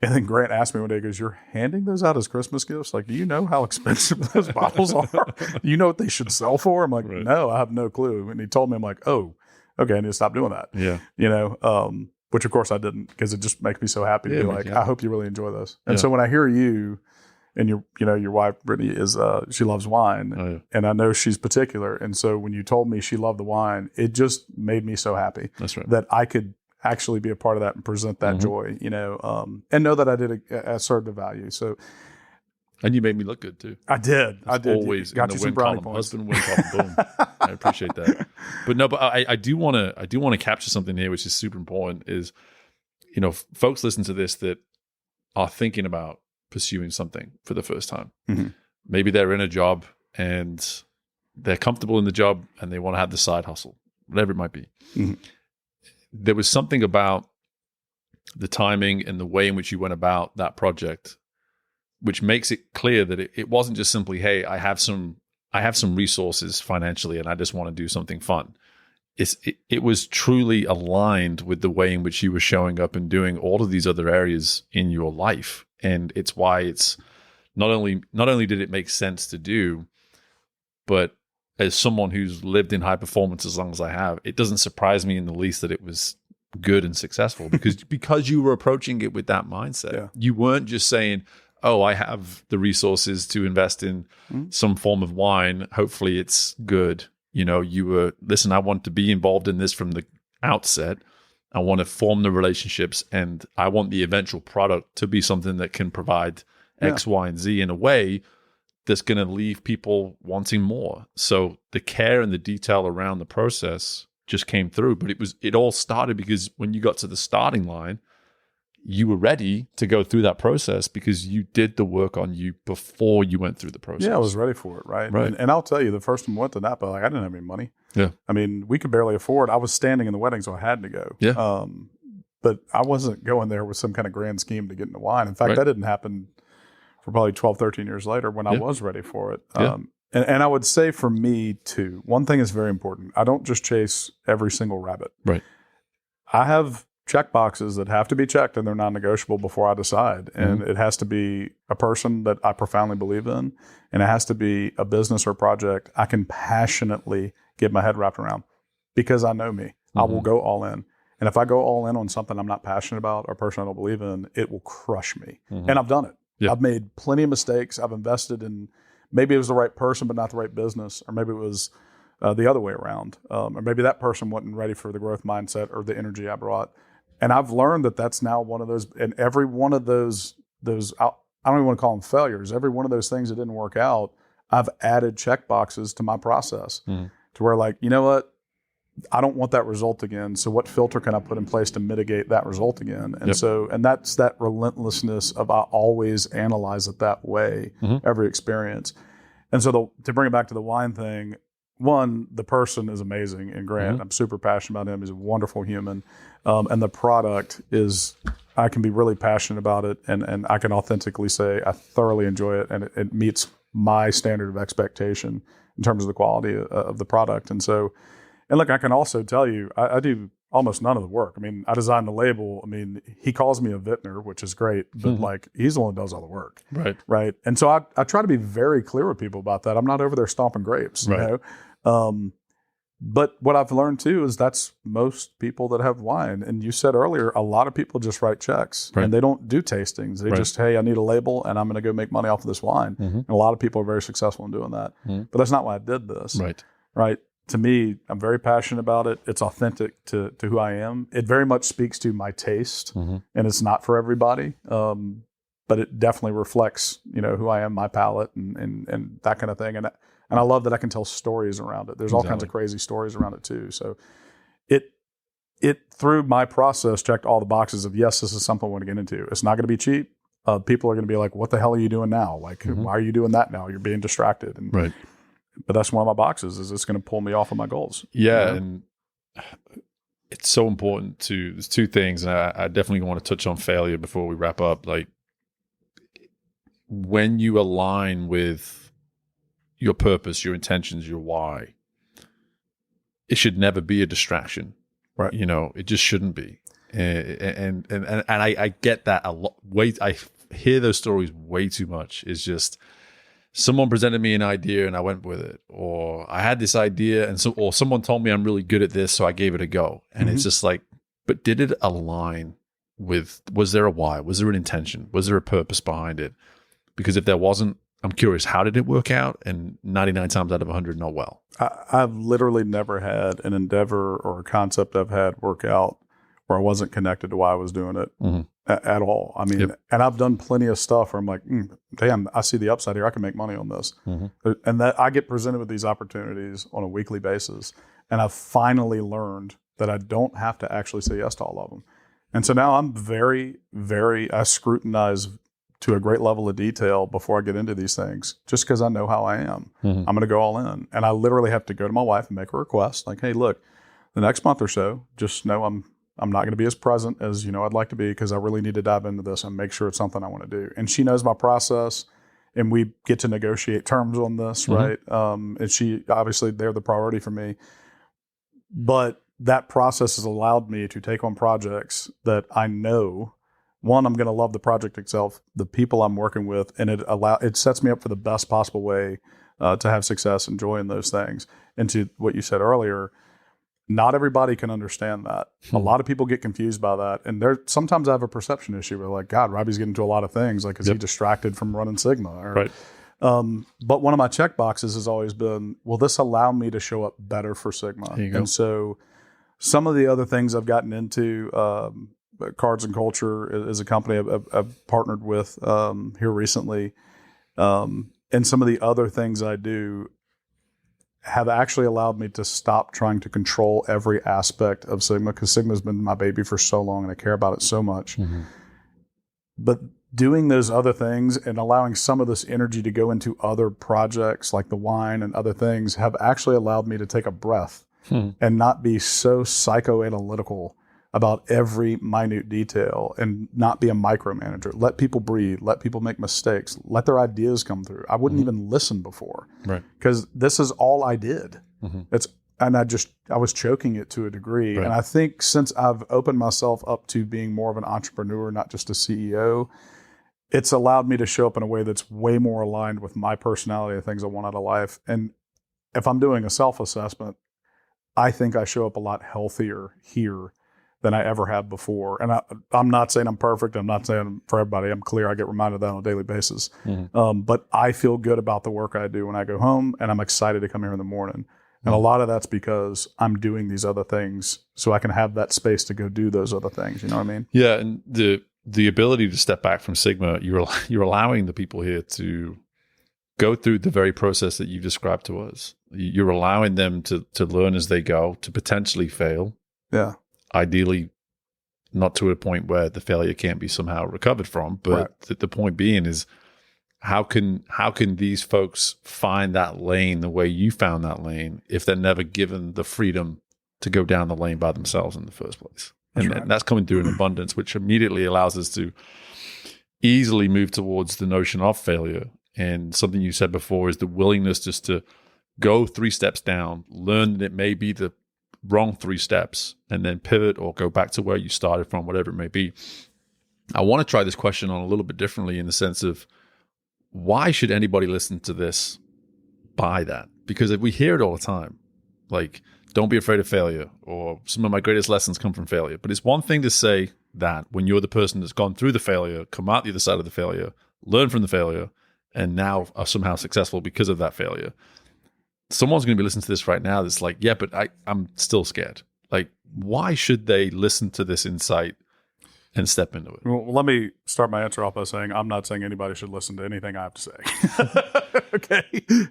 And then Grant asked me one day, he goes, you're handing those out as Christmas gifts? Like, do you know how expensive those bottles are? Do you know what they should sell for? I'm like, no, I have no clue. And he told me, I'm like, oh, okay, I need to stop doing that. Yeah. Which of course I didn't, because it just makes me so happy to be like, I hope you really enjoy this. And so when I hear you and your wife, Brittany, is she loves wine and I know she's particular. And so when you told me she loved the wine, it just made me so happy that I could actually be a part of that and present that joy, and know that I served a value. So And you made me look good too. I did. It's I did. Always Got in you the some win brownie column. points. Husband win column. Boom. I appreciate that. But I do want to capture something here, which is super important. Is folks listen to this that are thinking about pursuing something for the first time. Mm-hmm. Maybe they're in a job and they're comfortable in the job and they want to have the side hustle, whatever it might be. Mm-hmm. There was something about the timing and the way in which you went about that project, which makes it clear that it wasn't just simply, hey, I have some resources financially and I just want to do something fun. It was truly aligned with the way in which you were showing up and doing all of these other areas in your life. And it's why it's not only did it make sense to do, but as someone who's lived in high performance as long as I have, it doesn't surprise me in the least that it was good and successful because you were approaching it with that mindset. Yeah. You weren't just saying, oh, I have the resources to invest in some form of wine. Hopefully it's good. You were, listen, I want to be involved in this from the outset. I want to form the relationships and I want the eventual product to be something that can provide X, Y, and Z in a way that's going to leave people wanting more. So the care and the detail around the process just came through, but it all started because when you got to the starting line, you were ready to go through that process because you did the work on you before you went through the process. Yeah, I was ready for it, right? And I'll tell you, the first time I went to Napa, I didn't have any money. Yeah. I mean, we could barely afford. I was standing in the wedding, so I had to go. Yeah. But I wasn't going there with some kind of grand scheme to get into wine. In fact, that didn't happen for probably 12, 13 years later when I was ready for it. And I would say for me too, one thing is very important. I don't just chase every single rabbit. Right. I have check boxes that have to be checked and they're non-negotiable before I decide. And it has to be a person that I profoundly believe in. And it has to be a business or project I can passionately get my head wrapped around because I know me. I will go all in. And if I go all in on something I'm not passionate about or a person I don't believe in, it will crush me. And I've done it. Yeah. I've made plenty of mistakes. I've invested in, maybe it was the right person, but not the right business. Or maybe it was the other way around. Or maybe that person wasn't ready for the growth mindset or the energy I brought. And I've learned that that's now one of those, and every one of those I don't even want to call them failures. Every one of those things that didn't work out, I've added check boxes to my process to where like, you know what? I don't want that result again. So what filter can I put in place to mitigate that result again? And and that's that relentlessness of I always analyze it that way, every experience. And so to bring it back to the wine thing, one, the person is amazing in Grant. I'm super passionate about him. He's a wonderful human. And the product is, I can be really passionate about it. And I can authentically say I thoroughly enjoy it. And it meets my standard of expectation in terms of the quality of the product. And so, and look, I can also tell you, I do almost none of the work. I mean, I designed the label. I mean, he calls me a vintner, which is great, but like he's the one that does all the work. Right. And so I try to be very clear with people about that. I'm not over there stomping grapes, you know? But what I've learned too is that's most people that have wine. And you said earlier, a lot of people just write checks and they don't do tastings. They just, hey, I need a label and I'm going to go make money off of this wine. And a lot of people are very successful in doing that. But that's not why I did this. Right. To me, I'm very passionate about it. It's authentic to who I am. It very much speaks to my taste and it's not for everybody. But it definitely reflects, you know, who I am, my palate and that kind of thing. And I love that I can tell stories around it. There's all kinds of crazy stories around it too. So it through my process checked all the boxes of, yes, this is something I want to get into. It's not going to be cheap. People are going to be like, what the hell are you doing now? Like, why are you doing that now? You're being distracted. And, but that's one of my boxes is it's going to pull me off of my goals. Yeah. You know? And it's so important there's two things. And I definitely want to touch on failure before we wrap up. Like when you align with your purpose, your intentions, your why, it should never be a distraction. Right. You know, it just shouldn't be. And I get that a lot. I hear those stories way too much. It's just someone presented me an idea and I went with it, or I had this idea or someone told me I'm really good at this, so I gave it a go. And it's just like, but did it align with? Was there a why? Was there an intention? Was there a purpose behind it? Because if there wasn't, I'm curious, how did it work out? And 99 times out of 100, not well. I've literally never had an endeavor or a concept I've had work out where I wasn't connected to why I was doing it Mm-hmm. at all. I mean, and I've done plenty of stuff where I'm like, damn, I see the upside here. I can make money on this. Mm-hmm. And that I get presented with these opportunities on a weekly basis. And I've finally learned that I don't have to actually say yes to all of them. And so now I'm very, I scrutinize to a great level of detail before I get into these things, just because I know how I am. Mm-hmm. I'm going to go all in. And I literally have to go to my wife and make a request like, hey, look, the next month or so, just know I'm not going to be as present as, I'd like to be, because I really need to dive into this and make sure it's something I want to do. And she knows my process, and we get to negotiate terms on this, Mm-hmm. right? And she, obviously, they're the priority for me. But that process has allowed me to take on projects that I know, one, I'm going to love the project itself, the people I'm working with, and it sets me up for the best possible way to have success and joy in those things. And to what you said earlier, not everybody can understand that. A lot of people get confused by that. And sometimes I have a perception issue where, like, God, Robbie's getting into a lot of things. Like, is he distracted from running Sigma? Right. But one of my check boxes has always been, will this allow me to show up better for Sigma? There you go. And so some of the other things I've gotten into, Cards and Culture is a company I've partnered with here recently. And some of the other things I do have actually allowed me to stop trying to control every aspect of Sigma, because Sigma's been my baby for so long and I care about it so much. Mm-hmm. But doing those other things and allowing some of this energy to go into other projects like the wine and other things have actually allowed me to take a breath and not be so psychoanalytical about every minute detail and not be a micromanager. Let people breathe. Let people make mistakes. Let their ideas come through. I wouldn't even listen before, Right? because this is all I did. Mm-hmm. I was choking it to a degree. Right. And I think since I've opened myself up to being more of an entrepreneur, not just a CEO, it's allowed me to show up in a way that's way more aligned with my personality and things I want out of life. And if I'm doing a self-assessment, I think I show up a lot healthier here than I ever have before. And I'm not saying I'm perfect. I'm not saying for everybody. I'm clear. I get reminded of that on a daily basis. Mm-hmm. But I feel good about the work I do when I go home, and I'm excited to come here in the morning. And a lot of that's because I'm doing these other things so I can have that space to go do those other things. You know what I mean? Yeah. And the ability to step back from Sigma, you're allowing the people here to go through the very process that you described to us. You're allowing them to learn as they go, to potentially fail. Yeah. Ideally, not to a point where the failure can't be somehow recovered from. But the point being is, how can these folks find that lane the way you found that lane if they're never given the freedom to go down the lane by themselves in the first place? And that's coming through in abundance, which immediately allows us to easily move towards the notion of failure. And something you said before is the willingness just to go 3 steps down, learn that it may be the wrong 3 steps, and then pivot or go back to where you started from, whatever it may be. I want to try this question on a little bit differently, in the sense of, why should anybody listen to this buy that? Because we hear it all the time, like, don't be afraid of failure, or some of my greatest lessons come from failure. But it's one thing to say that when you're the person that's gone through the failure, come out the other side of the failure, learn from the failure, and now are somehow successful because of that failure. Someone's going to be listening to this right now that's like, yeah, but I'm still scared. Like, why should they listen to this insight and step into it? Well, let me start my answer off by saying I'm not saying anybody should listen to anything I have to say. Okay.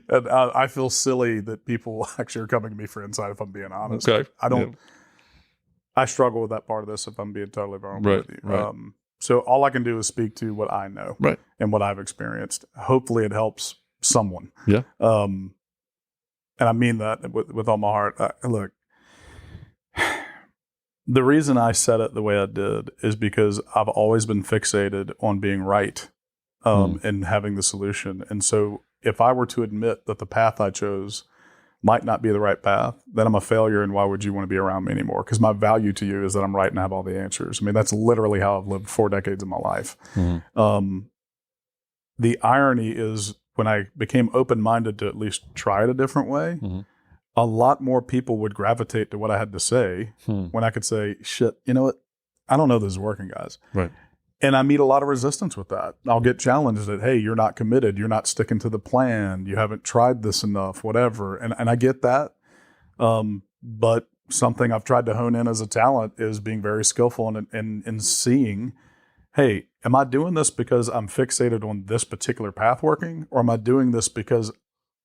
And I feel silly that people actually are coming to me for insight, if I'm being honest. Okay. I struggle with that part of this, if I'm being totally vulnerable with you. Right. So all I can do is speak to what I know and what I've experienced. Hopefully it helps someone. Yeah. And I mean that with all my heart. Look, the reason I said it the way I did is because I've always been fixated on being right and having the solution. And so if I were to admit that the path I chose might not be the right path, then I'm a failure, and why would you want to be around me anymore? Because my value to you is that I'm right and have all the answers. I mean, that's literally how I've lived 4 decades of my life. The irony is, when I became open-minded to at least try it a different way, a lot more people would gravitate to what I had to say when I could say, shit, you know what? I don't know this is working, guys. Right. And I meet a lot of resistance with that. I'll get challenged that, hey, you're not committed. You're not sticking to the plan. You haven't tried this enough, whatever. And I get that. But something I've tried to hone in as a talent is being very skillful in seeing, hey, am I doing this because I'm fixated on this particular path working, or am I doing this because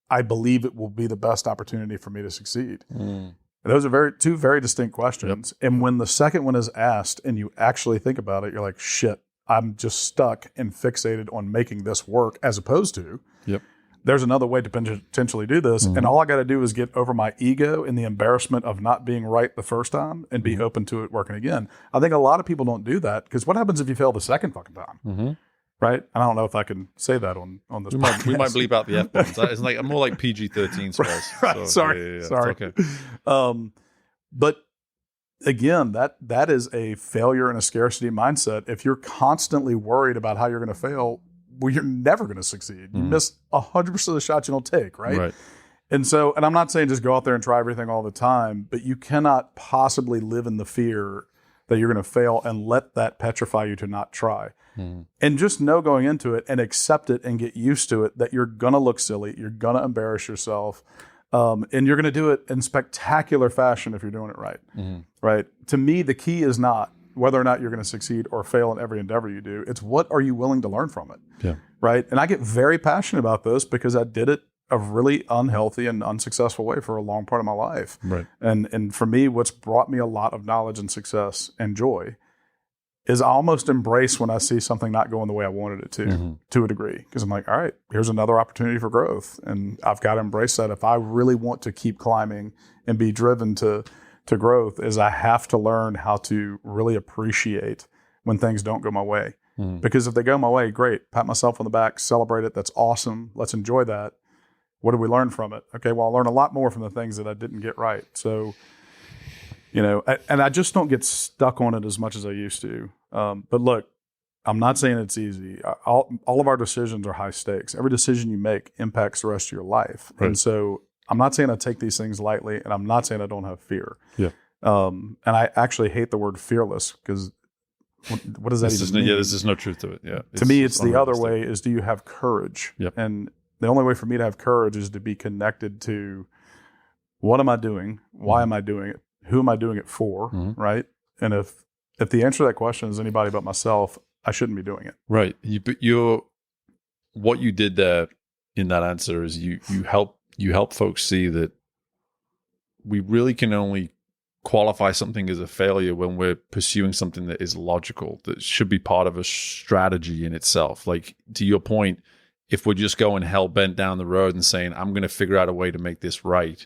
I believe it will be the best opportunity for me to succeed? And those are two very distinct questions. Yep. And when the second one is asked and you actually think about it, you're like, shit, I'm just stuck and fixated on making this work, as opposed to, there's another way to potentially do this. And all I got to do is get over my ego and the embarrassment of not being right the first time and be open to it working again. I think a lot of people don't do that, because what happens if you fail the second fucking time? Right? And I don't know if I can say that on this podcast. We might bleep out the F-bombs. It's like more like PG-13 space. Right. So, Sorry. Sorry. It's okay. But again, that is a failure and a scarcity mindset. If you're constantly worried about how you're going to fail, well, you're never going to succeed. You miss 100% of the shots you don't take, right? And so, and I'm not saying just go out there and try everything all the time, but you cannot possibly live in the fear that you're going to fail and let that petrify you to not try. And just know going into it and accept it and get used to it that you're going to look silly, you're going to embarrass yourself, and you're going to do it in spectacular fashion if you're doing it right. Right? To me, the key is not whether or not you're going to succeed or fail in every endeavor you do. It's what are you willing to learn from it? Right? And I get very passionate about this because I did it a really unhealthy and unsuccessful way for a long part of my life. And for me, what's brought me a lot of knowledge and success and joy is I almost embrace when I see something not going the way I wanted it to a degree. Because I'm like, all right, here's another opportunity for growth. And I've got to embrace that. If I really want to keep climbing and be driven to growth, is I have to learn how to really appreciate when things don't go my way. Because if they go my way, great, pat myself on the back, celebrate it. That's awesome. Let's enjoy that. What did we learn from it? Okay, well, I learned a lot more from the things that I didn't get right. So, and I just don't get stuck on it as much as I used to. But look, I'm not saying it's easy. All of our decisions are high stakes. Every decision you make impacts the rest of your life. And so I'm not saying I take these things lightly, and I'm not saying I don't have fear. And I actually hate the word fearless, because what does that even mean? There's just no truth to it. To me, it's the other way is, do you have courage? And the only way for me to have courage is to be connected to, what am I doing? Why am I doing it? Who am I doing it for? Right? And if the answer to that question is anybody but myself, I shouldn't be doing it. Right. What you did there in that answer is you help folks see that we really can only qualify something as a failure when we're pursuing something that is logical, that should be part of a strategy in itself. Like, to your point, if we're just going hell bent down the road and saying, I'm going to figure out a way to make this right,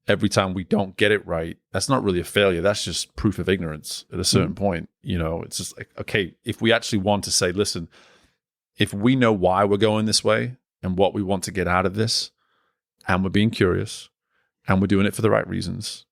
every time we don't get it right, that's not really a failure. That's just proof of ignorance at a certain point. It's just like, okay, if we actually want to say, listen, if we know why we're going this way and what we want to get out of this, and we're being curious, and we're doing it for the right reasons,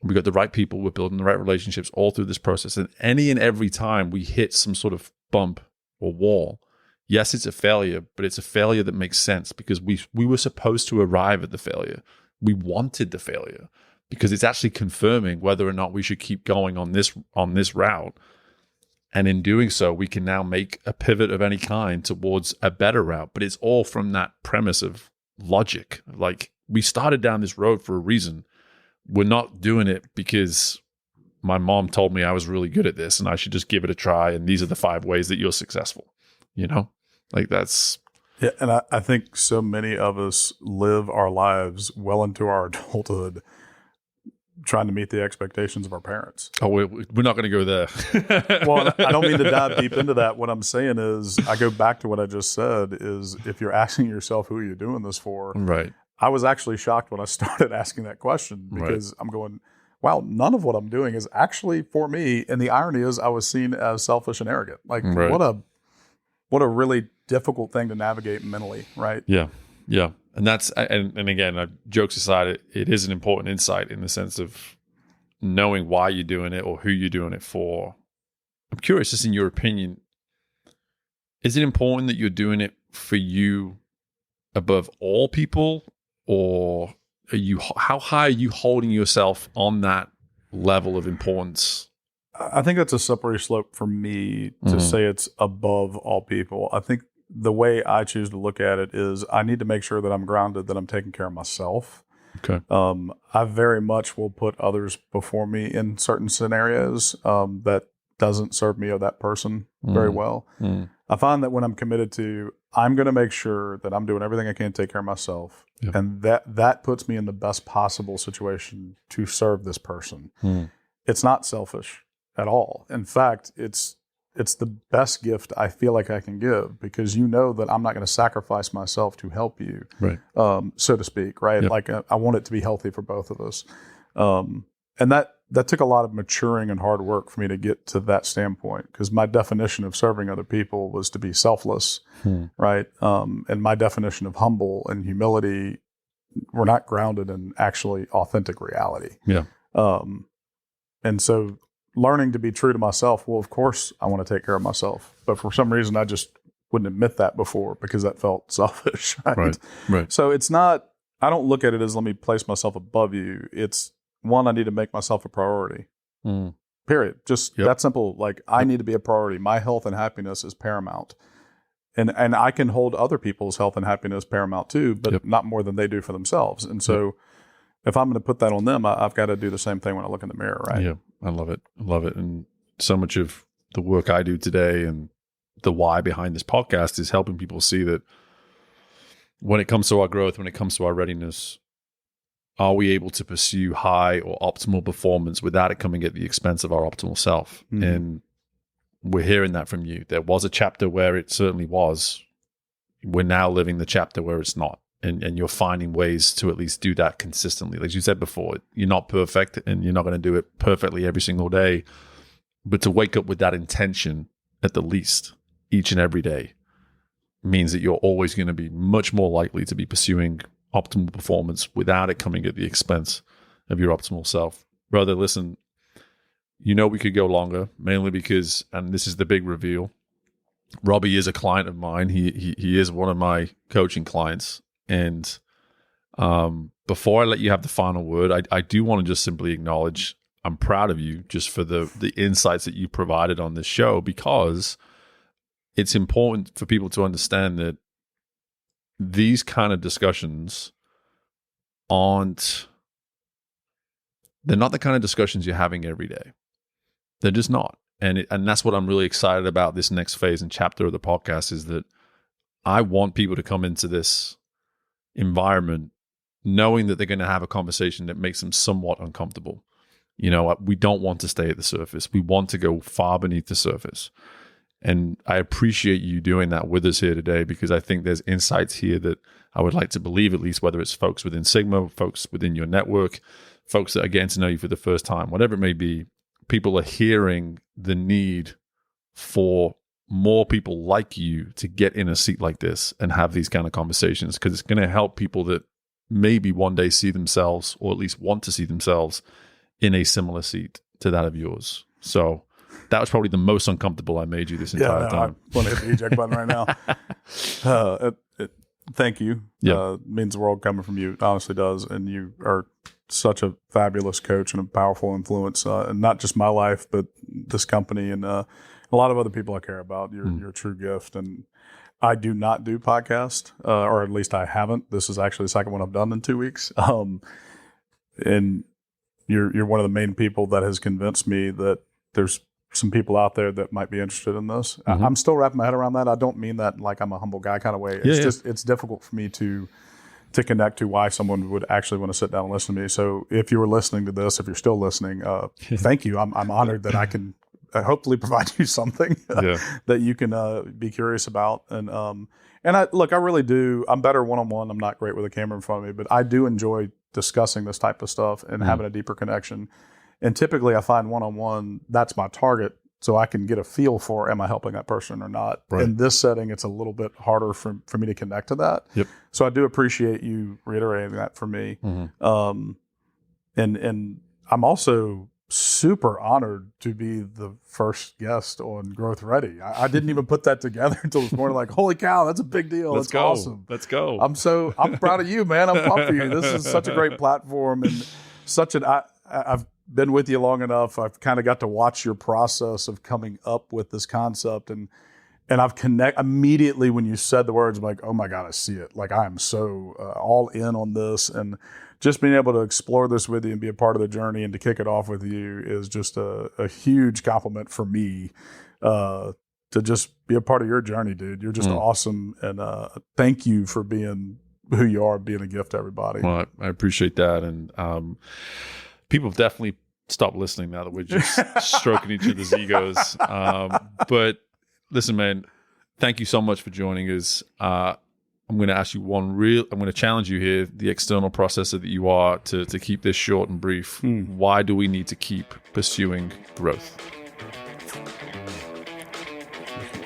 we got the right people, we're building the right relationships all through this process, and any and every time we hit some sort of bump or wall, yes, it's a failure, but it's a failure that makes sense, because we were supposed to arrive at the failure. We wanted the failure because it's actually confirming whether or not we should keep going on this route. And in doing so, we can now make a pivot of any kind towards a better route. But it's all from that premise of logic. Like, we started down this road for a reason. We're not doing it because my mom told me I was really good at this and I should just give it a try. And these are the 5 ways that you're successful. Like, that's... Yeah, and I think so many of us live our lives well into our adulthood trying to meet the expectations of our parents. Oh, we're not going to go there. Well, I don't mean to dive deep into that. What I'm saying is, I go back to what I just said, is if you're asking yourself who you're doing this for, right? I was actually shocked when I started asking that question, because I'm going, wow, none of what I'm doing is actually for me. And the irony is, I was seen as selfish and arrogant. Like, what a really difficult thing to navigate mentally, right? Yeah. And that's, and again, jokes aside, it is an important insight in the sense of knowing why you're doing it or who you're doing it for. I'm curious, just in your opinion, is it important that you're doing it for you above all people, or how high are you holding yourself on that level of importance? I think that's a slippery slope for me to say it's above all people. I think the way I choose to look at it is, I need to make sure that I'm grounded, that I'm taking care of myself. Okay. I very much will put others before me in certain scenarios that doesn't serve me or that person very well. I find that when I'm committed to, I'm going to make sure that I'm doing everything I can to take care of myself. Yep. And that puts me in the best possible situation to serve this person. It's not selfish at all. In fact, it's the best gift I feel like I can give, because you know that I'm not going to sacrifice myself to help you, Right. So to speak, right? Yep. Like I want it to be healthy for both of us. And that took a lot of maturing and hard work for me to get to that standpoint, because my definition of serving other people was to be selfless, right? And my definition of humble and humility were not grounded in actually authentic reality. Yeah. And so learning to be true to myself, well, of course I want to take care of myself, but for some reason I just wouldn't admit that before because that felt selfish, right? Right. So it's not, I don't look at it as let me place myself above you. It's one, I need to make myself a priority. Period. Just that simple. Like I need to be a priority. My health and happiness is paramount. And I can hold other people's health and happiness paramount too, but not more than they do for themselves. And so if I'm going to put that on them, I've got to do the same thing when I look in the mirror, right? Yeah, I love it. I love it. And so much of the work I do today and the why behind this podcast is helping people see that when it comes to our growth, when it comes to our readiness, are we able to pursue high or optimal performance without it coming at the expense of our optimal self? And we're hearing that from you. There was a chapter where it certainly was. We're now living the chapter where it's not. And you're finding ways to at least do that consistently. Like you said before, you're not perfect and you're not going to do it perfectly every single day. But to wake up with that intention at the least each and every day means that you're always going to be much more likely to be pursuing optimal performance without it coming at the expense of your optimal self. Brother, listen, you know we could go longer, mainly because, and this is the big reveal, Robbie is a client of mine. He is one of my coaching clients. And before I let you have the final word, I do want to just simply acknowledge I'm proud of you just for the insights that you provided on this show, because it's important for people to understand that these kind of discussions they're not the kind of discussions you're having every day. They're just not. And that's what I'm really excited about this next phase and chapter of the podcast, is that I want people to come into this environment knowing that they're going to have a conversation that makes them somewhat uncomfortable. You know, we don't want to stay at the surface. We want to go far beneath the surface. And I appreciate you doing that with us here today, because I think there's insights here that I would like to believe, at least whether it's folks within Sigma, folks within your network, folks that are getting to know you for the first time, whatever it may be, people are hearing the need for more people like you to get in a seat like this and have these kind of conversations, because it's going to help people that maybe one day see themselves, or at least want to see themselves, in a similar seat to that of yours. So that was probably the most uncomfortable I made you this entire time. I want to hit the eject button right now. Thank you. It means the world coming from you. It honestly does. And you are such a fabulous coach and a powerful influence, and not just my life, but this company and a lot of other people I care about. You're a true gift. And I do not do podcast, or at least I haven't. This is actually the second one I've done in 2 weeks. And you're one of the main people that has convinced me that there's some people out there that might be interested in this. I'm still wrapping my head around that. I don't mean that like I'm a humble guy kind of way. It's just, it's difficult for me to connect to why someone would actually want to sit down and listen to me. So if you were listening to this, if you're still listening, thank you. I'm honored that I can hopefully provide you something that you can be curious about. And I really do. I'm better one-on-one. I'm not great with a camera in front of me, but I do enjoy discussing this type of stuff and having a deeper connection. And typically I find one-on-one, that's my target, so I can get a feel for, am I helping that person or not? Right. In this setting, it's a little bit harder for me to connect to that. Yep. So I do appreciate you reiterating that for me. And I'm also super honored to be the first guest on GrowthReady. I didn't even put that together until this morning. Like, holy cow, that's a big deal. That's awesome. Let's go. I'm proud of you, man. I'm pumped for you. This is such a great platform and I've been with you long enough. I've kind of got to watch your process of coming up with this concept, and I've immediately when you said the words, I'm like, oh my God, I see it. Like I am so all in on this, and just being able to explore this with you and be a part of the journey and to kick it off with you is just a huge compliment for me, to just be a part of your journey, dude. You're just awesome. And thank you for being who you are, being a gift to everybody. Well, I appreciate that. And people have definitely stopped listening now that we're just stroking each other's egos. But listen, man, thank you so much for joining us. I'm going to ask you I'm going to challenge you here, the external processor that you are, to keep this short and brief. Why do we need to keep pursuing growth?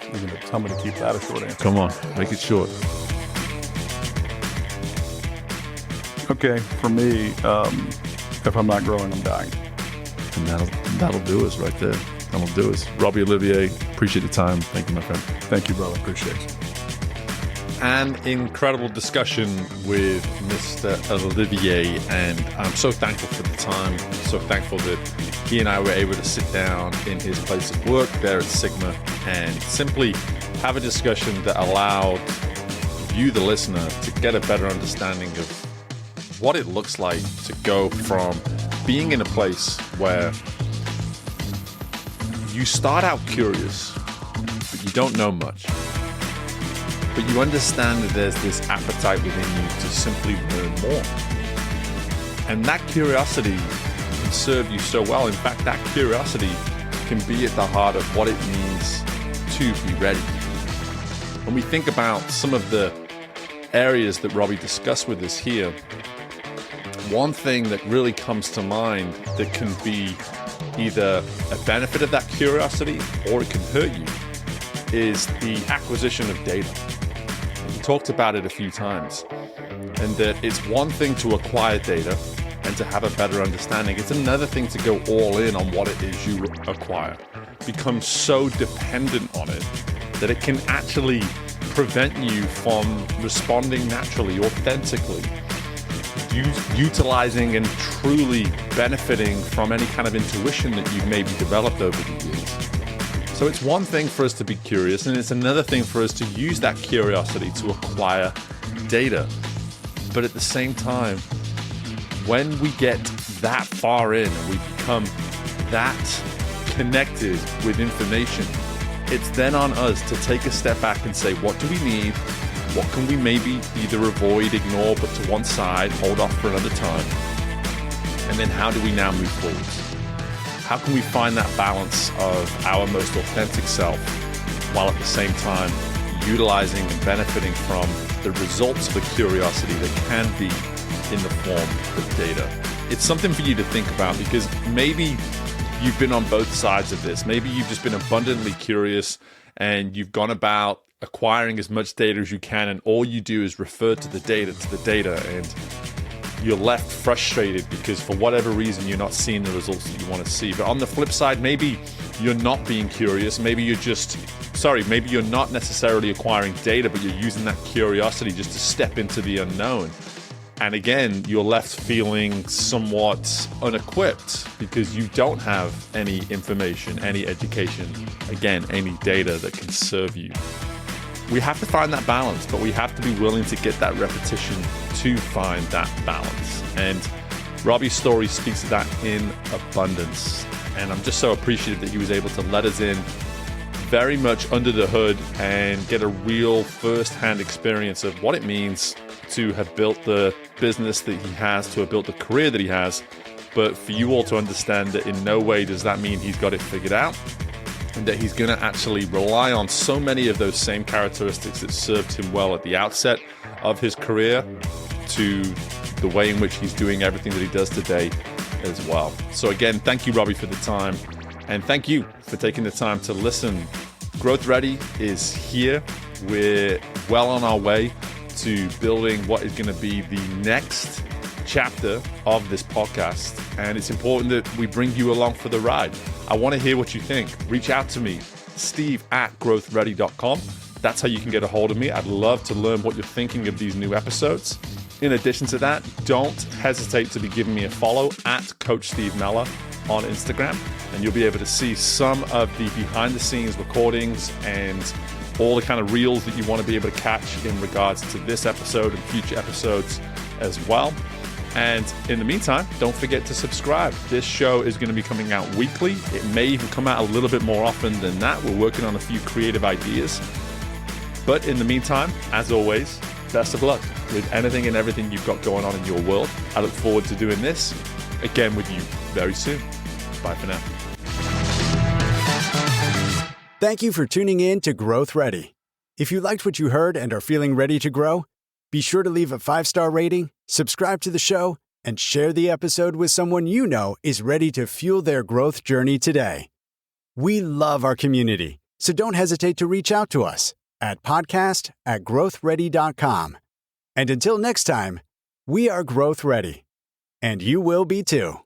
You're going to tell me to keep that a short answer. Come on, make it short. Okay, for me, if I'm not growing, I'm dying. And that'll do us right there. That'll do us. Robbie, Olivier, appreciate the time. Thank you, my friend. Thank you, brother. Appreciate it. An incredible discussion with Mr. Olivier, and I'm so thankful for the time. So thankful that he and I were able to sit down in his place of work there at Sigma and simply have a discussion that allowed you, the listener, to get a better understanding of what it looks like to go from being in a place where you start out curious, but you don't know much. But you understand that there's this appetite within you to simply learn more. And that curiosity can serve you so well. In fact, that curiosity can be at the heart of what it means to be ready. When we think about some of the areas that Robbie discussed with us here, one thing that really comes to mind that can be either a benefit of that curiosity or it can hurt you is the acquisition of data. We talked about it a few times, and that it's one thing to acquire data and to have a better understanding. It's another thing to go all in on what it is you acquire. Become so dependent on it that it can actually prevent you from responding naturally, authentically, utilizing and truly benefiting from any kind of intuition that you've maybe developed over the years. So it's one thing for us to be curious, and it's another thing for us to use that curiosity to acquire data. But at the same time, when we get that far in and we become that connected with information, it's then on us to take a step back and say, what do we need? What can we maybe either avoid, ignore, but to one side, hold off for another time? And then how do we now move forward? How can we find that balance of our most authentic self while at the same time utilizing and benefiting from the results of a curiosity that can be in the form of data? It's something for you to think about, because maybe you've been on both sides of this. Maybe you've just been abundantly curious and you've gone about acquiring as much data as you can, and all you do is refer to the data, and you're left frustrated because for whatever reason you're not seeing the results that you want to see. But on the flip side, maybe you're not being curious. Maybe you're not necessarily acquiring data, but you're using that curiosity just to step into the unknown. And again, you're left feeling somewhat unequipped because you don't have any information, any education, again, any data that can serve you. We have to find that balance, but we have to be willing to get that repetition to find that balance. And Robbie's story speaks to that in abundance. And I'm just so appreciative that he was able to let us in very much under the hood and get a real first-hand experience of what it means to have built the business that he has, to have built the career that he has. But for you all to understand that in no way does that mean he's got it figured out, and that he's going to actually rely on so many of those same characteristics that served him well at the outset of his career to the way in which he's doing everything that he does today as well. So again, thank you, Robbie, for the time, and thank you for taking the time to listen. GrowthReady is here. We're well on our way to building what is going to be the next chapter of this podcast, and it's important that we bring you along for the ride. I want to hear what you think. Reach out to me, steve@growthready.com. That's how you can get a hold of me. I'd love to learn what you're thinking of these new episodes. In addition to that, don't hesitate to be giving me a follow at Coach Steve Mellor on Instagram, and you'll be able to see some of the behind the scenes recordings and all the kind of reels that you want to be able to catch in regards to this episode and future episodes as well. And in the meantime, don't forget to subscribe. This show is going to be coming out weekly. It may even come out a little bit more often than that. We're working on a few creative ideas. But in the meantime, as always, best of luck with anything and everything you've got going on in your world. I look forward to doing this again with you very soon. Bye for now. Thank you for tuning in to Growth Ready. If you liked what you heard and are feeling ready to grow, be sure to leave a 5-star rating, subscribe to the show, and share the episode with someone you know is ready to fuel their growth journey today. We love our community, so don't hesitate to reach out to us at podcast@growthready.com. And until next time, we are Growth Ready, and you will be too.